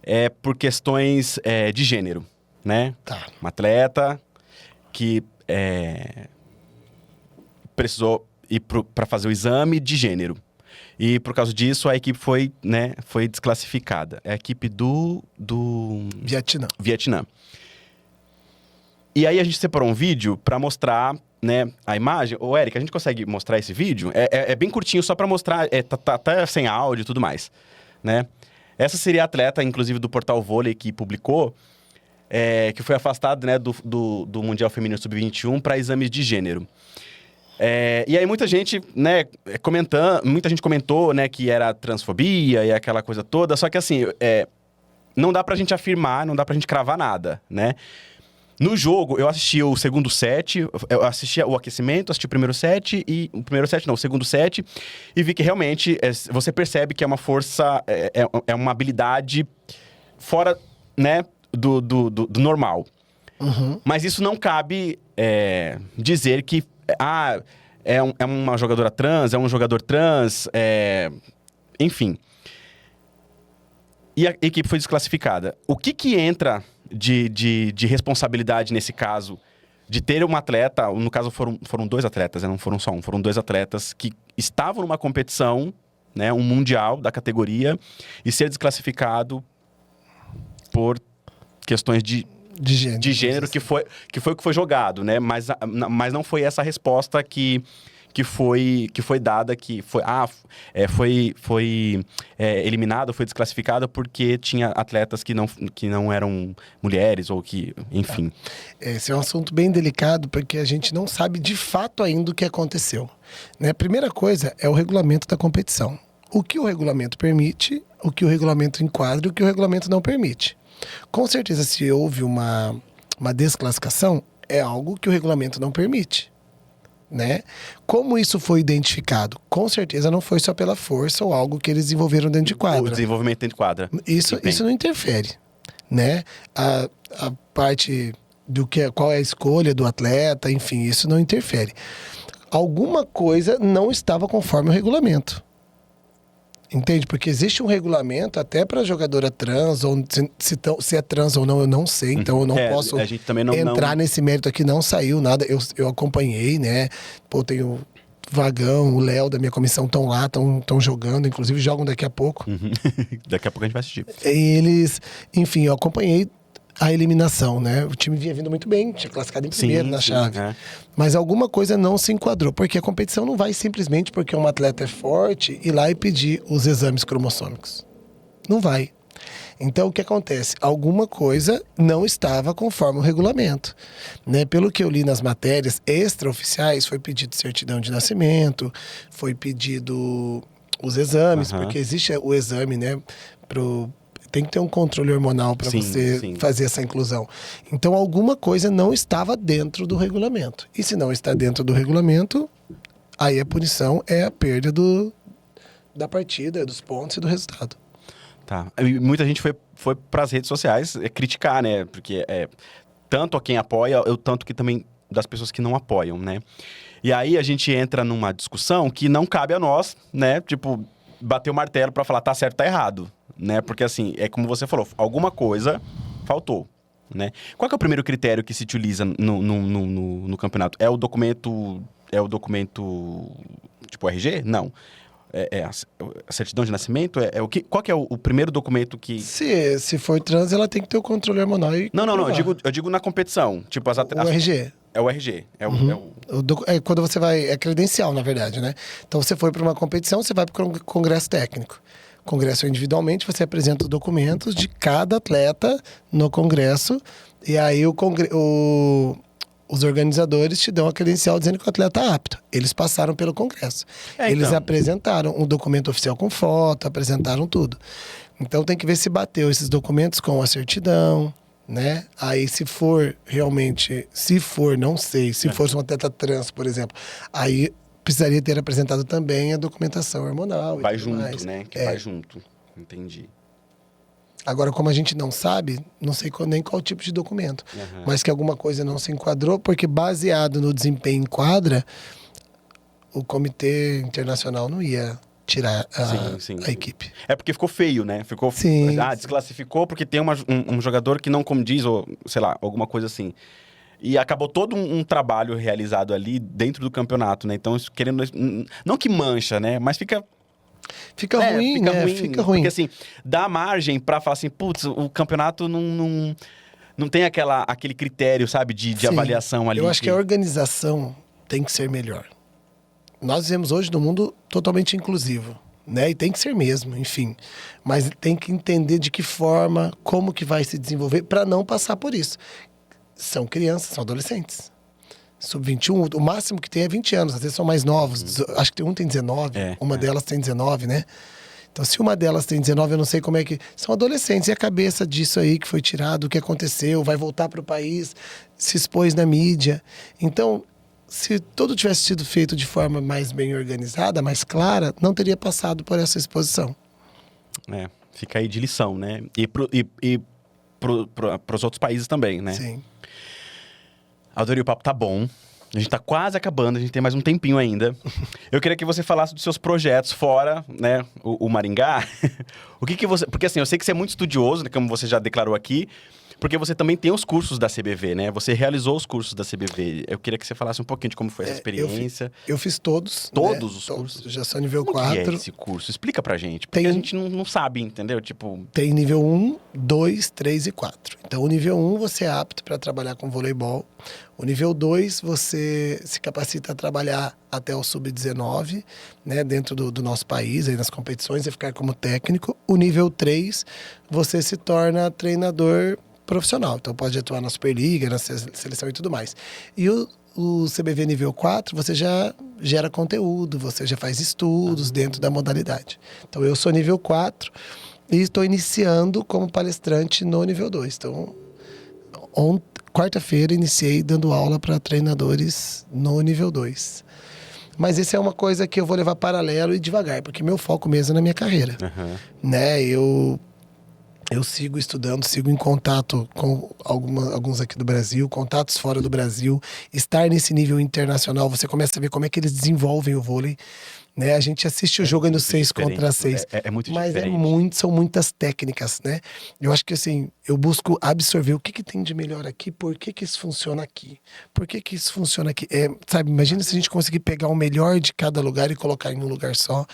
é por questões de gênero, né? Tá. Um atleta que precisou ir para fazer o exame de gênero. E por causa disso, a equipe foi desclassificada. É a equipe do Vietnã. E aí a gente separou um vídeo para mostrar, né, a imagem. Ô, Eric, a gente consegue mostrar esse vídeo? É bem curtinho, só para mostrar. Tá até sem áudio e tudo mais, né? Essa seria a atleta, inclusive, do Portal Vôlei, que publicou, que foi afastado, né, do Mundial Feminino Sub-21 para exames de gênero. E aí muita gente, né, muita gente comentou, né, que era transfobia e aquela coisa toda, só que assim, não dá pra gente afirmar, não dá pra gente cravar nada, né? No jogo, eu assisti o segundo set, eu assisti o aquecimento, assisti o primeiro set, o segundo set, e vi que realmente você percebe que é uma força, é uma habilidade fora, né, do normal. Uhum. Mas isso não cabe dizer que é uma jogadora trans, é um jogador trans, enfim. E a equipe foi desclassificada. O que entra de responsabilidade nesse caso? De ter uma atleta, no caso foram dois atletas, não foram só um, foram dois atletas que estavam numa competição, né, um mundial da categoria, e ser desclassificado por questões de gênero, que foi o que foi jogado, né? Mas não foi essa resposta que foi dada, que foi eliminada, foi desclassificada porque tinha atletas que não eram mulheres ou que, enfim. Esse é um assunto bem delicado porque a gente não sabe de fato ainda o que aconteceu. Né? A primeira coisa é o regulamento da competição. O que o regulamento permite, o que o regulamento enquadra e o que o regulamento não permite. Com certeza, se houve uma desclassificação, é algo que o regulamento não permite, né? Como isso foi identificado? Com certeza não foi só pela força ou algo que eles desenvolveram dentro de quadra. O desenvolvimento dentro de quadra. Isso não interfere, né? A parte qual é a escolha do atleta, enfim, isso não interfere. Alguma coisa não estava conforme o regulamento. Entende? Porque existe um regulamento até para jogadora trans, ou se é trans ou não, eu não sei. Então eu não posso a gente também entrar nesse mérito aqui, não saiu nada. Eu acompanhei, né? Pô, tem o Vagão, o Léo da minha comissão estão lá, estão jogando, inclusive jogam daqui a pouco. Uhum. Daqui a pouco a gente vai assistir. Eles, enfim, eu acompanhei a eliminação, né? O time vinha vindo muito bem, tinha classificado em primeiro na chave. Mas alguma coisa não se enquadrou, porque a competição não vai simplesmente porque um atleta é forte ir lá e pedir os exames cromossômicos. Não vai. Então, o que acontece? Alguma coisa não estava conforme o regulamento, né? Pelo que eu li nas matérias extraoficiais, foi pedido certidão de nascimento, foi pedido os exames, porque existe o exame, né? Tem que ter um controle hormonal para você fazer essa inclusão. Então, alguma coisa não estava dentro do regulamento. E se não está dentro do regulamento, aí a punição é a perda da partida, dos pontos e do resultado. Tá. E muita gente foi para as redes sociais criticar, né? Porque tanto a quem apoia, tanto que também das pessoas que não apoiam, né? E aí a gente entra numa discussão que não cabe a nós, né? Tipo, bater o martelo para falar tá certo, tá errado, né? Porque assim, é como você falou, alguma coisa faltou, né? Qual que é o primeiro critério que se utiliza no campeonato? É o documento tipo RG? Não. A certidão de nascimento? Qual que é o primeiro documento que... Se for trans, ela tem que ter o controle hormonal e Não. Eu digo na competição. Tipo, o RG. É o RG. Quando você vai... É credencial, na verdade, né? Então, você foi para uma competição, você vai para o congresso técnico. Congresso individualmente, você apresenta os documentos de cada atleta no congresso. E aí, os organizadores te dão a credencial dizendo que o atleta é apto. Eles passaram pelo congresso. Eles apresentaram um documento oficial com foto, apresentaram tudo. Então tem que ver se bateu esses documentos com a certidão, né? Aí se for realmente, não sei, se fosse um atleta trans, por exemplo, aí precisaria ter apresentado também a documentação hormonal. Vai junto, mais. Né? Vai junto. Entendi. Agora, como a gente não sabe, não sei nem qual tipo de documento, mas que alguma coisa não se enquadrou, porque baseado no desempenho em quadra, o Comitê Internacional não ia tirar a equipe. É porque ficou feio, né? Desclassificou porque tem um jogador que não condiz, ou sei lá, alguma coisa assim. E acabou todo um trabalho realizado ali dentro do campeonato, né? Então, isso querendo... Não que mancha, né? Mas fica ruim, né? Fica ruim. Porque, assim, dá margem pra falar assim, putz, o campeonato não tem aquele critério, sabe, de avaliação ali. Eu acho que a organização tem que ser melhor. Nós vivemos hoje num mundo totalmente inclusivo, né? E tem que ser mesmo, enfim. Mas tem que entender de que forma, como que vai se desenvolver para não passar por isso. São crianças, são adolescentes. Sub-21, o máximo que tem é 20 anos, às vezes são mais novos. Acho que um tem 19, uma delas tem 19, né? Então, se uma delas tem 19, eu não sei como é que... São adolescentes, e a cabeça disso aí que foi tirado, o que aconteceu, vai voltar para o país, se expôs na mídia. Então, se tudo tivesse sido feito de forma mais bem organizada, mais clara, não teria passado por essa exposição. Fica aí de lição, né? E para os outros países também, né? Sim. Aldori, o papo tá bom. A gente tá quase acabando, a gente tem mais um tempinho ainda. Eu queria que você falasse dos seus projetos fora, né, o Maringá. O que você... Porque assim, eu sei que você é muito estudioso, né, como você já declarou aqui, porque você também tem os cursos da CBV, né? Você realizou os cursos da CBV. Eu queria que você falasse um pouquinho de como foi essa experiência. Eu fiz todos. Todos os cursos? Já sou nível como 4. Que é esse curso? Explica pra gente, porque a gente não sabe, entendeu? Tipo... Tem nível 1, 2, 3 e 4. Então, o nível 1 você é apto para trabalhar com voleibol. O nível 2 você se capacita a trabalhar até o sub-19, né, dentro do nosso país, aí nas competições, e ficar como técnico. O nível 3 você se torna treinador profissional. Então, pode atuar na Superliga, na seleção e tudo mais. E o CBV nível 4, você já gera conteúdo, você já faz estudos dentro da modalidade. Então, eu sou nível 4 e estou iniciando como palestrante no nível 2. Então, quarta-feira, iniciei dando aula para treinadores no nível 2. Mas isso é uma coisa que eu vou levar paralelo e devagar, porque meu foco mesmo é na minha carreira. Né? Eu sigo estudando, sigo em contato com alguns aqui do Brasil, contatos fora do Brasil. Estar nesse nível internacional, você começa a ver como é que eles desenvolvem o vôlei. Né? A gente assiste o jogo aí no 6 contra 6. É muito mas diferente. São muitas técnicas, né? Eu acho que assim, eu busco absorver o que tem de melhor aqui, por que isso funciona aqui, por que isso funciona aqui. Sabe, imagina se a gente conseguir pegar o melhor de cada lugar e colocar em um lugar só.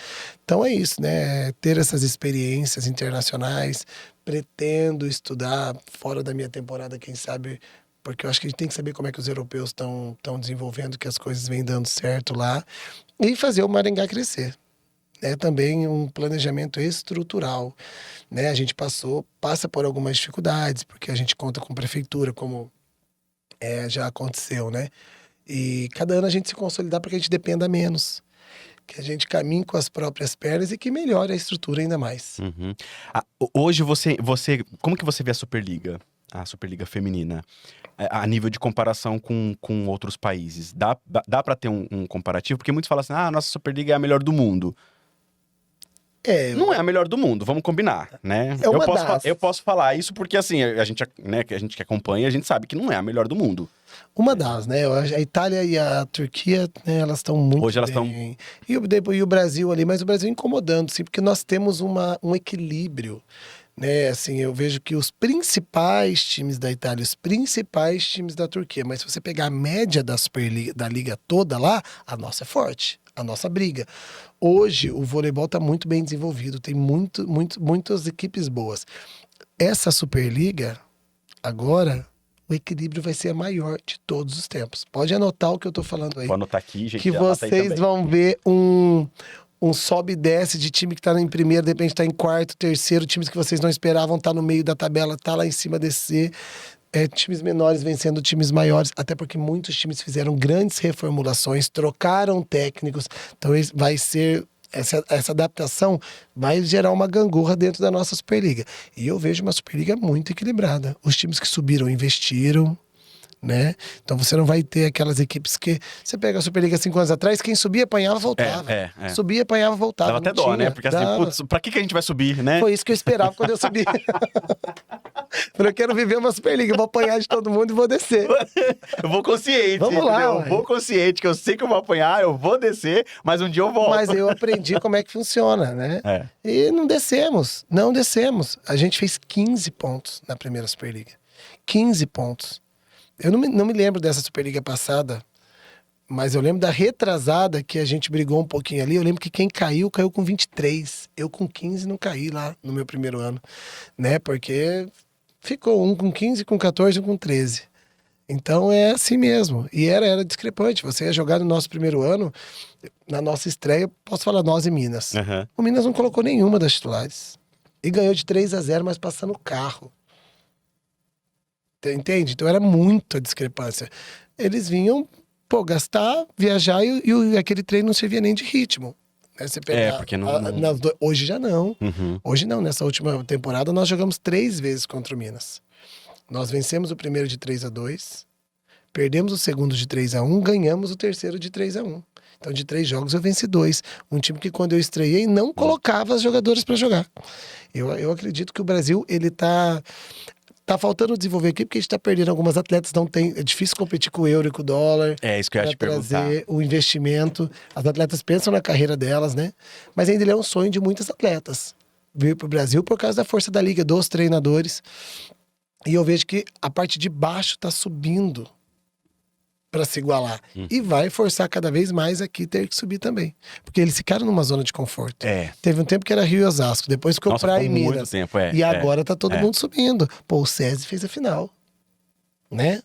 Então é isso, né? Ter essas experiências internacionais, pretendo estudar fora da minha temporada, quem sabe, porque eu acho que a gente tem que saber como é que os europeus estão desenvolvendo, que as coisas vêm dando certo lá, e fazer o Maringá crescer. é também um planejamento estrutural, né? A gente passa por algumas dificuldades, porque a gente conta com prefeitura, como já aconteceu, né? E cada ano a gente se consolidar para que a gente dependa menos, que a gente caminhe com as próprias pernas e que melhore a estrutura ainda mais. Uhum. Hoje como que você vê a Superliga feminina, a nível de comparação com outros países? Dá para ter um comparativo? Porque muitos falam assim, a nossa Superliga é a melhor do mundo. Não é a melhor do mundo, vamos combinar, né? É uma das. Eu posso falar isso porque, assim, a gente que acompanha, a gente sabe que não é a melhor do mundo. Uma das, né? A Itália e a Turquia, né, elas estão muito Hoje elas bem. E o Brasil ali, mas o Brasil incomodando, sim, porque nós temos um equilíbrio, né? Assim, eu vejo que os principais times da Itália, os principais times da Turquia, mas se você pegar a média da Superliga, da liga toda lá, a nossa é forte, a nossa briga. Hoje, o voleibol está muito bem desenvolvido, tem muitas equipes boas. Essa Superliga, agora, o equilíbrio vai ser a maior de todos os tempos. Pode anotar o que eu tô falando aí. Vou anotar aqui, gente. Que vocês vão ver um sobe e desce de time que tá em primeiro, de repente tá em quarto, terceiro, times que vocês não esperavam tá no meio da tabela, tá lá em cima descer. Times menores vencendo times maiores, até porque muitos times fizeram grandes reformulações, trocaram técnicos, então vai ser... Essa adaptação vai gerar uma gangorra dentro da nossa Superliga. E eu vejo uma Superliga muito equilibrada. Os times que subiram investiram, né? Então você não vai ter aquelas equipes que... Você pega a Superliga 5 anos atrás, quem subia, apanhava, voltava. Subia, apanhava, voltava. Dava até dó, né? Porque assim, putz, pra que a gente vai subir, né? Foi isso que eu esperava quando eu subi. Falei, eu quero viver uma Superliga, eu vou apanhar de todo mundo e vou descer. Eu vou consciente. Vamos lá, eu vou consciente, que eu sei que eu vou apanhar, eu vou descer, mas um dia eu volto. Mas eu aprendi como é que funciona, né? E não descemos. A gente fez 15 pontos na primeira Superliga. 15 pontos. Eu não me lembro dessa Superliga passada, mas eu lembro da retrasada, que a gente brigou um pouquinho ali. Eu lembro que quem caiu com 23. Eu com 15 não caí lá no meu primeiro ano, né? Porque ficou um com 15, com 14 e um com 13. Então é assim mesmo. E era discrepante. Você ia jogar no nosso primeiro ano, na nossa estreia, posso falar nós e Minas. Uhum. O Minas não colocou nenhuma das titulares. E ganhou de 3-0, mas passando o carro. Entende? Então era muita discrepância. Eles vinham, gastar, viajar e aquele treino não servia nem de ritmo. Né? Você pega, porque não... Hoje já não. Uhum. Hoje não. Nessa última temporada nós jogamos 3 vezes contra o Minas. Nós vencemos o primeiro de 3-2, perdemos o segundo de 3-1, ganhamos o terceiro de 3-1. Então de 3 jogos eu venci 2. Um time que quando eu estreiei não colocava as jogadoras para jogar. Eu acredito que o Brasil, ele tá faltando desenvolver aqui, porque a gente tá perdendo algumas atletas, é difícil competir com o euro e com o dólar. É isso que eu ia te perguntar. Trazer o investimento. As atletas pensam na carreira delas, né? Mas ainda ele é um sonho de muitas atletas vir pro Brasil por causa da força da liga, dos treinadores. E eu vejo que a parte de baixo tá subindo para se igualar. E vai forçar cada vez mais aqui ter que subir também. Porque eles ficaram numa zona de conforto. Teve um tempo que era Rio e Osasco, depois ficou Praia e Minas. Muito tempo, e agora tá todo mundo subindo. Pô, o SESI fez a final. Né?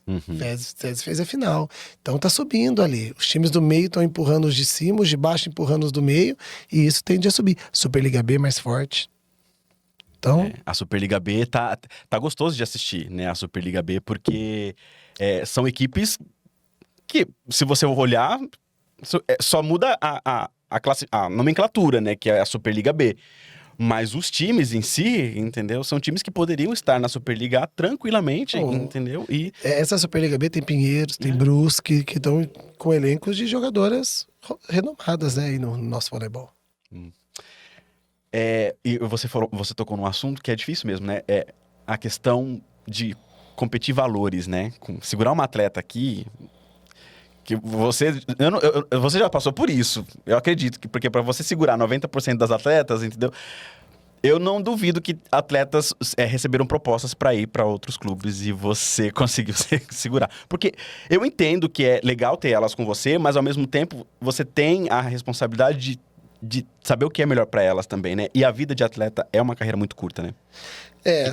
SESI fez a final. Então tá subindo ali. Os times do meio estão empurrando os de cima, os de baixo empurrando os do meio. E isso tende a subir. Superliga B mais forte. Então... A Superliga B tá gostoso de assistir, né? A Superliga B, porque são equipes que, se você olhar, só muda a nomenclatura, né? Que é a Superliga B. Mas os times em si, entendeu? São times que poderiam estar na Superliga A tranquilamente, entendeu? E... Essa Superliga B tem Pinheiros, tem Brusque, que estão com elencos de jogadoras renomadas, né? Aí no nosso voleibol. E você tocou num assunto que é difícil mesmo, né? É a questão de competir valores, né? Segurar uma atleta aqui... Que você já passou por isso, eu acredito, porque para você segurar 90% das atletas, entendeu? Eu não duvido que atletas receberam propostas para ir para outros clubes e você conseguiu segurar. Porque eu entendo que é legal ter elas com você, mas ao mesmo tempo você tem a responsabilidade de saber o que é melhor para elas também, né? E a vida de atleta é uma carreira muito curta, né?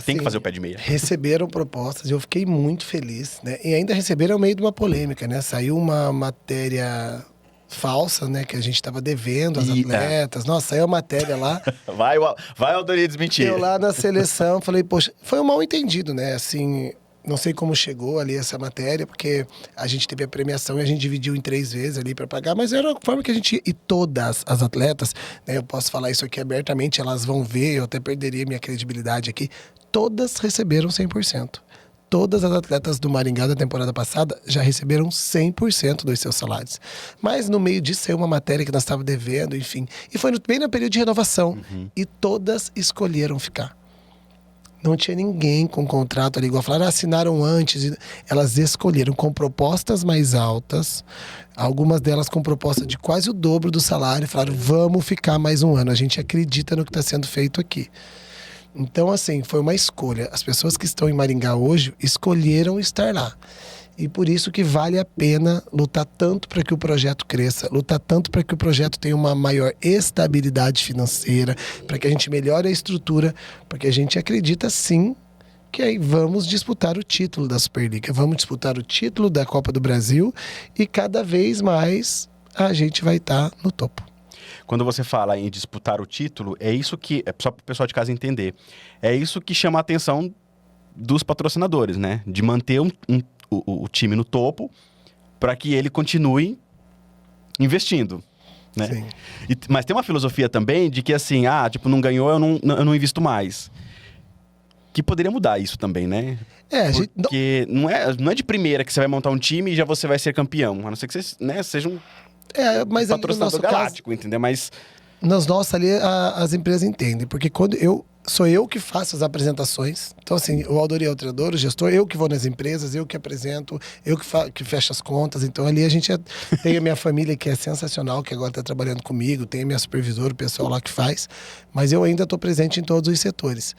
Tem que fazer o pé de meia. Receberam propostas, eu fiquei muito feliz, né? E ainda receberam ao meio de uma polêmica, né? Saiu uma matéria falsa, né? Que a gente estava devendo as atletas. Nossa, saiu a matéria lá. Vai Aldoni desmentir. Eu lá na seleção falei, poxa, foi um mal entendido, né? Assim, não sei como chegou ali essa matéria, porque a gente teve a premiação e a gente dividiu em 3 vezes ali para pagar, mas era a forma que a gente... E todas as atletas, né? Eu posso falar isso aqui abertamente, elas vão ver, eu até perderia minha credibilidade aqui. Todas receberam 100%. Todas as atletas do Maringá da temporada passada já receberam 100% dos seus salários. Mas no meio disso saiu uma matéria que nós estávamos devendo, enfim. E foi bem no período de renovação. E todas escolheram ficar. Não tinha ninguém com contrato ali, igual falaram, assinaram antes. Elas escolheram com propostas mais altas, algumas delas com proposta de quase o dobro do salário, e falaram, vamos ficar mais um ano, a gente acredita no que está sendo feito aqui. Então, assim, foi uma escolha. As pessoas que estão em Maringá hoje escolheram estar lá. E por isso que vale a pena lutar tanto para que o projeto cresça, lutar tanto para que o projeto tenha uma maior estabilidade financeira, para que a gente melhore a estrutura, porque a gente acredita sim que aí vamos disputar o título da Superliga, vamos disputar o título da Copa do Brasil e cada vez mais a gente vai estar no topo. Quando você fala em disputar o título, é isso que, só para o pessoal de casa entender, é isso que chama a atenção dos patrocinadores, né? De manter o time no topo para que ele continue investindo, né? Sim. Mas tem uma filosofia também de que assim, tipo, não ganhou, eu não invisto mais. Que poderia mudar isso também, né? Porque não é de primeira que você vai montar um time e já você vai ser campeão. A não ser que você, né, seja um mas patrocinador galáctico, entendeu? Mas nas nossas ali as empresas entendem, porque quando sou eu que faço as apresentações. Então, assim, o Aldoni é o treinador, o gestor, eu que vou nas empresas, eu que apresento, eu que fecho as contas. Então, ali a gente tem a minha família, que é sensacional, que agora está trabalhando comigo, tem a minha supervisora, o pessoal lá que faz, mas eu ainda estou presente em todos os setores.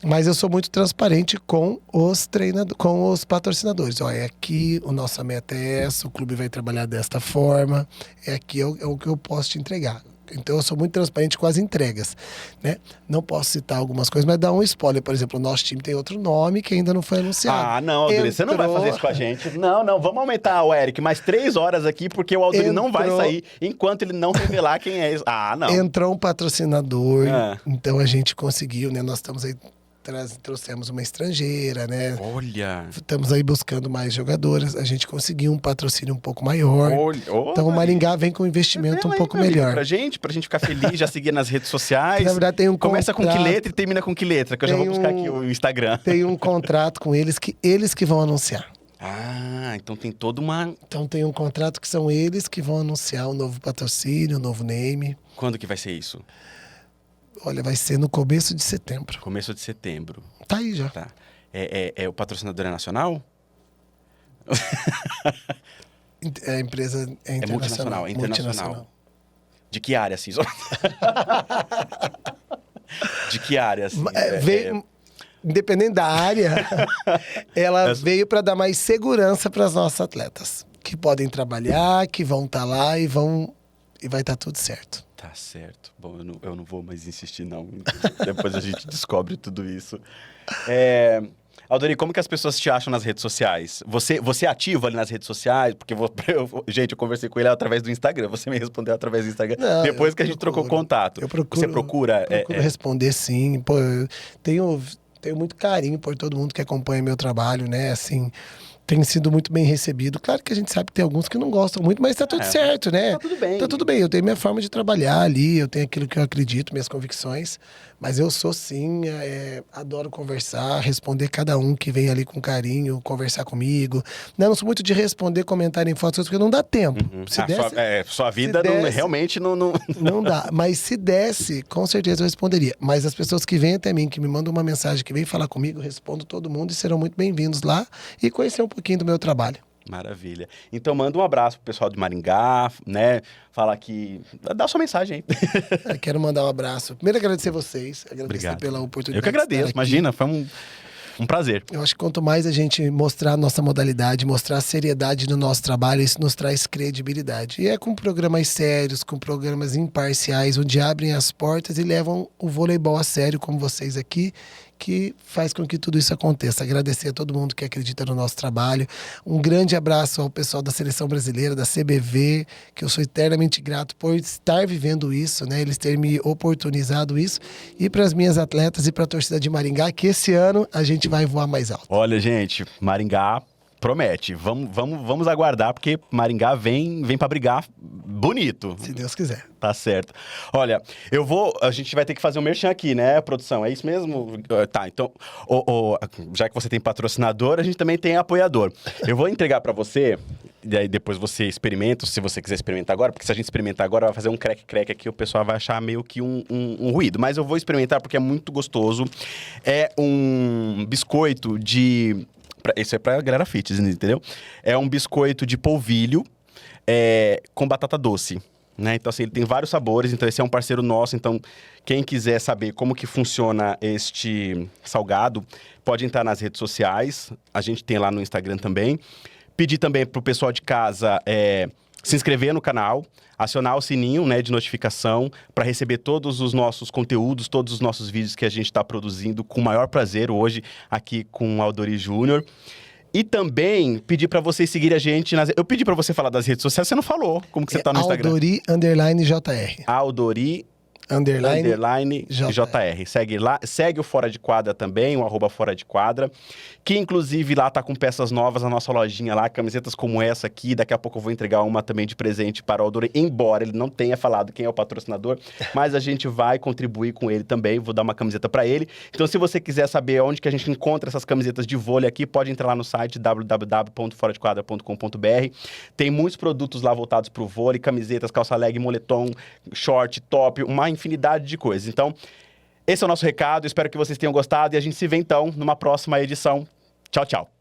Mas eu sou muito transparente com os patrocinadores. É aqui, a nossa meta é essa, o clube vai trabalhar desta forma, é aqui o que eu posso te entregar. Então, eu sou muito transparente com as entregas, né? Não posso citar algumas coisas, mas dar um spoiler. Por exemplo, o nosso time tem outro nome que ainda não foi anunciado. Não, Aldoni, você não vai fazer isso com a gente. Não, vamos aumentar o Eric mais 3 horas aqui, porque o Aldoni não vai sair enquanto ele não revelar quem é isso. Não. Entrou um patrocinador, então a gente conseguiu, né? Nós estamos aí... Trouxemos uma estrangeira, né? Olha! Estamos aí buscando mais jogadoras. A gente conseguiu um patrocínio um pouco maior. Então o Maringá vem com um investimento um pouco melhor. Pra gente ficar feliz, já seguir nas redes sociais. Na verdade, tem um Começa contrato, com que letra e termina com que letra? Que eu já vou buscar aqui o Instagram. Tem um contrato com eles que vão anunciar. Então tem toda uma... Então tem um contrato que são eles que vão anunciar um novo patrocínio, um novo name. Quando que vai ser isso? Olha, vai ser no começo de setembro. Começo de setembro. Tá aí já. Tá. O patrocinador é nacional? A empresa é internacional. É internacional. De que área, assim? De que área, assim? Independente da área, ela veio para dar mais segurança para as nossas atletas. Que podem trabalhar, que vão estar lá e vai estar tudo certo. Tá certo. Bom, eu não vou mais insistir, não. Depois a gente descobre tudo isso. Aldoni, como que as pessoas te acham nas redes sociais? Você é ativo ali nas redes sociais? Porque, gente, eu conversei com ele através do Instagram. Você me respondeu através do Instagram. Depois que a gente trocou contato. Você procura? Procuro responder, sim. Pô, eu tenho muito carinho por todo mundo que acompanha meu trabalho, né? Assim... Tem sido muito bem recebido. Claro que a gente sabe que tem alguns que não gostam muito, mas tá tudo certo, né? Tá tudo bem. Tá tudo bem. Eu tenho minha forma de trabalhar ali, eu tenho aquilo que eu acredito, minhas convicções. Mas eu sou, sim, adoro conversar, responder cada um que vem ali com carinho, conversar comigo. Não sou muito de responder comentário em fotos, porque não dá tempo. Se desse, sua vida realmente não... Não dá. Mas se desse, com certeza eu responderia. Mas as pessoas que vêm até mim, que me mandam uma mensagem, que vêm falar comigo, eu respondo todo mundo e serão muito bem-vindos lá e conhecer um pouquinho do meu trabalho. Maravilha. Então manda um abraço pro pessoal de Maringá, né? Fala que... Dá sua mensagem aí. Eu quero mandar um abraço. Primeiro agradecer vocês. Obrigado Pela oportunidade. Eu que agradeço, imagina, foi um prazer. Eu acho que quanto mais a gente mostrar a nossa modalidade, mostrar a seriedade no nosso trabalho, isso nos traz credibilidade. E é com programas sérios, com programas imparciais, onde abrem as portas e levam o voleibol a sério, como vocês aqui, que faz com que tudo isso aconteça. Agradecer a todo mundo que acredita no nosso trabalho. Um grande abraço ao pessoal da Seleção Brasileira, da CBV, que eu sou eternamente grato por estar vivendo isso, né? Eles terem me oportunizado isso. E para as minhas atletas e para a torcida de Maringá, que esse ano a gente vai voar mais alto. Olha, gente, Maringá promete. Vamos aguardar, porque Maringá vem para brigar bonito. Se Deus quiser. Tá certo. Olha, a gente vai ter que fazer um merchan aqui, né, produção? É isso mesmo? Tá, então, já que você tem patrocinador, a gente também tem apoiador. Eu vou entregar para você, e aí depois você experimenta, se você quiser experimentar agora, porque se a gente experimentar agora, vai fazer um crack aqui, o pessoal vai achar meio que um ruído. Mas eu vou experimentar porque é muito gostoso. É um biscoito de... Isso é pra galera fitness, entendeu? É um biscoito de polvilho com batata doce, né? Então, assim, ele tem vários sabores. Então, esse é um parceiro nosso. Então, quem quiser saber como que funciona este salgado, pode entrar nas redes sociais. A gente tem lá no Instagram também. Pedir também pro pessoal de casa se inscrever no canal, acionar o sininho, né, de notificação para receber todos os nossos conteúdos, todos os nossos vídeos que a gente está produzindo com o maior prazer hoje aqui com o Aldori Júnior. E também pedir para vocês seguirem a gente Eu pedi para você falar das redes sociais, você não falou. Como que você tá no Instagram? Aldori_JR. Aldori _JR. Segue lá, segue o Fora de Quadra também, o @Fora de Quadra, que inclusive lá tá com peças novas na nossa lojinha lá, camisetas como essa aqui. Daqui a pouco eu vou entregar uma também de presente para o Aldori, embora ele não tenha falado quem é o patrocinador, mas a gente vai contribuir com ele também, vou dar uma camiseta para ele. Então, se você quiser saber onde que a gente encontra essas camisetas de vôlei aqui, pode entrar lá no site www.foradequadra.com.br. Tem muitos produtos lá voltados pro vôlei, camisetas, calça leg, moletom, short, top, uma infinidade de coisas. Então, esse é o nosso recado. Espero que vocês tenham gostado e a gente se vê então numa próxima edição. Tchau, tchau.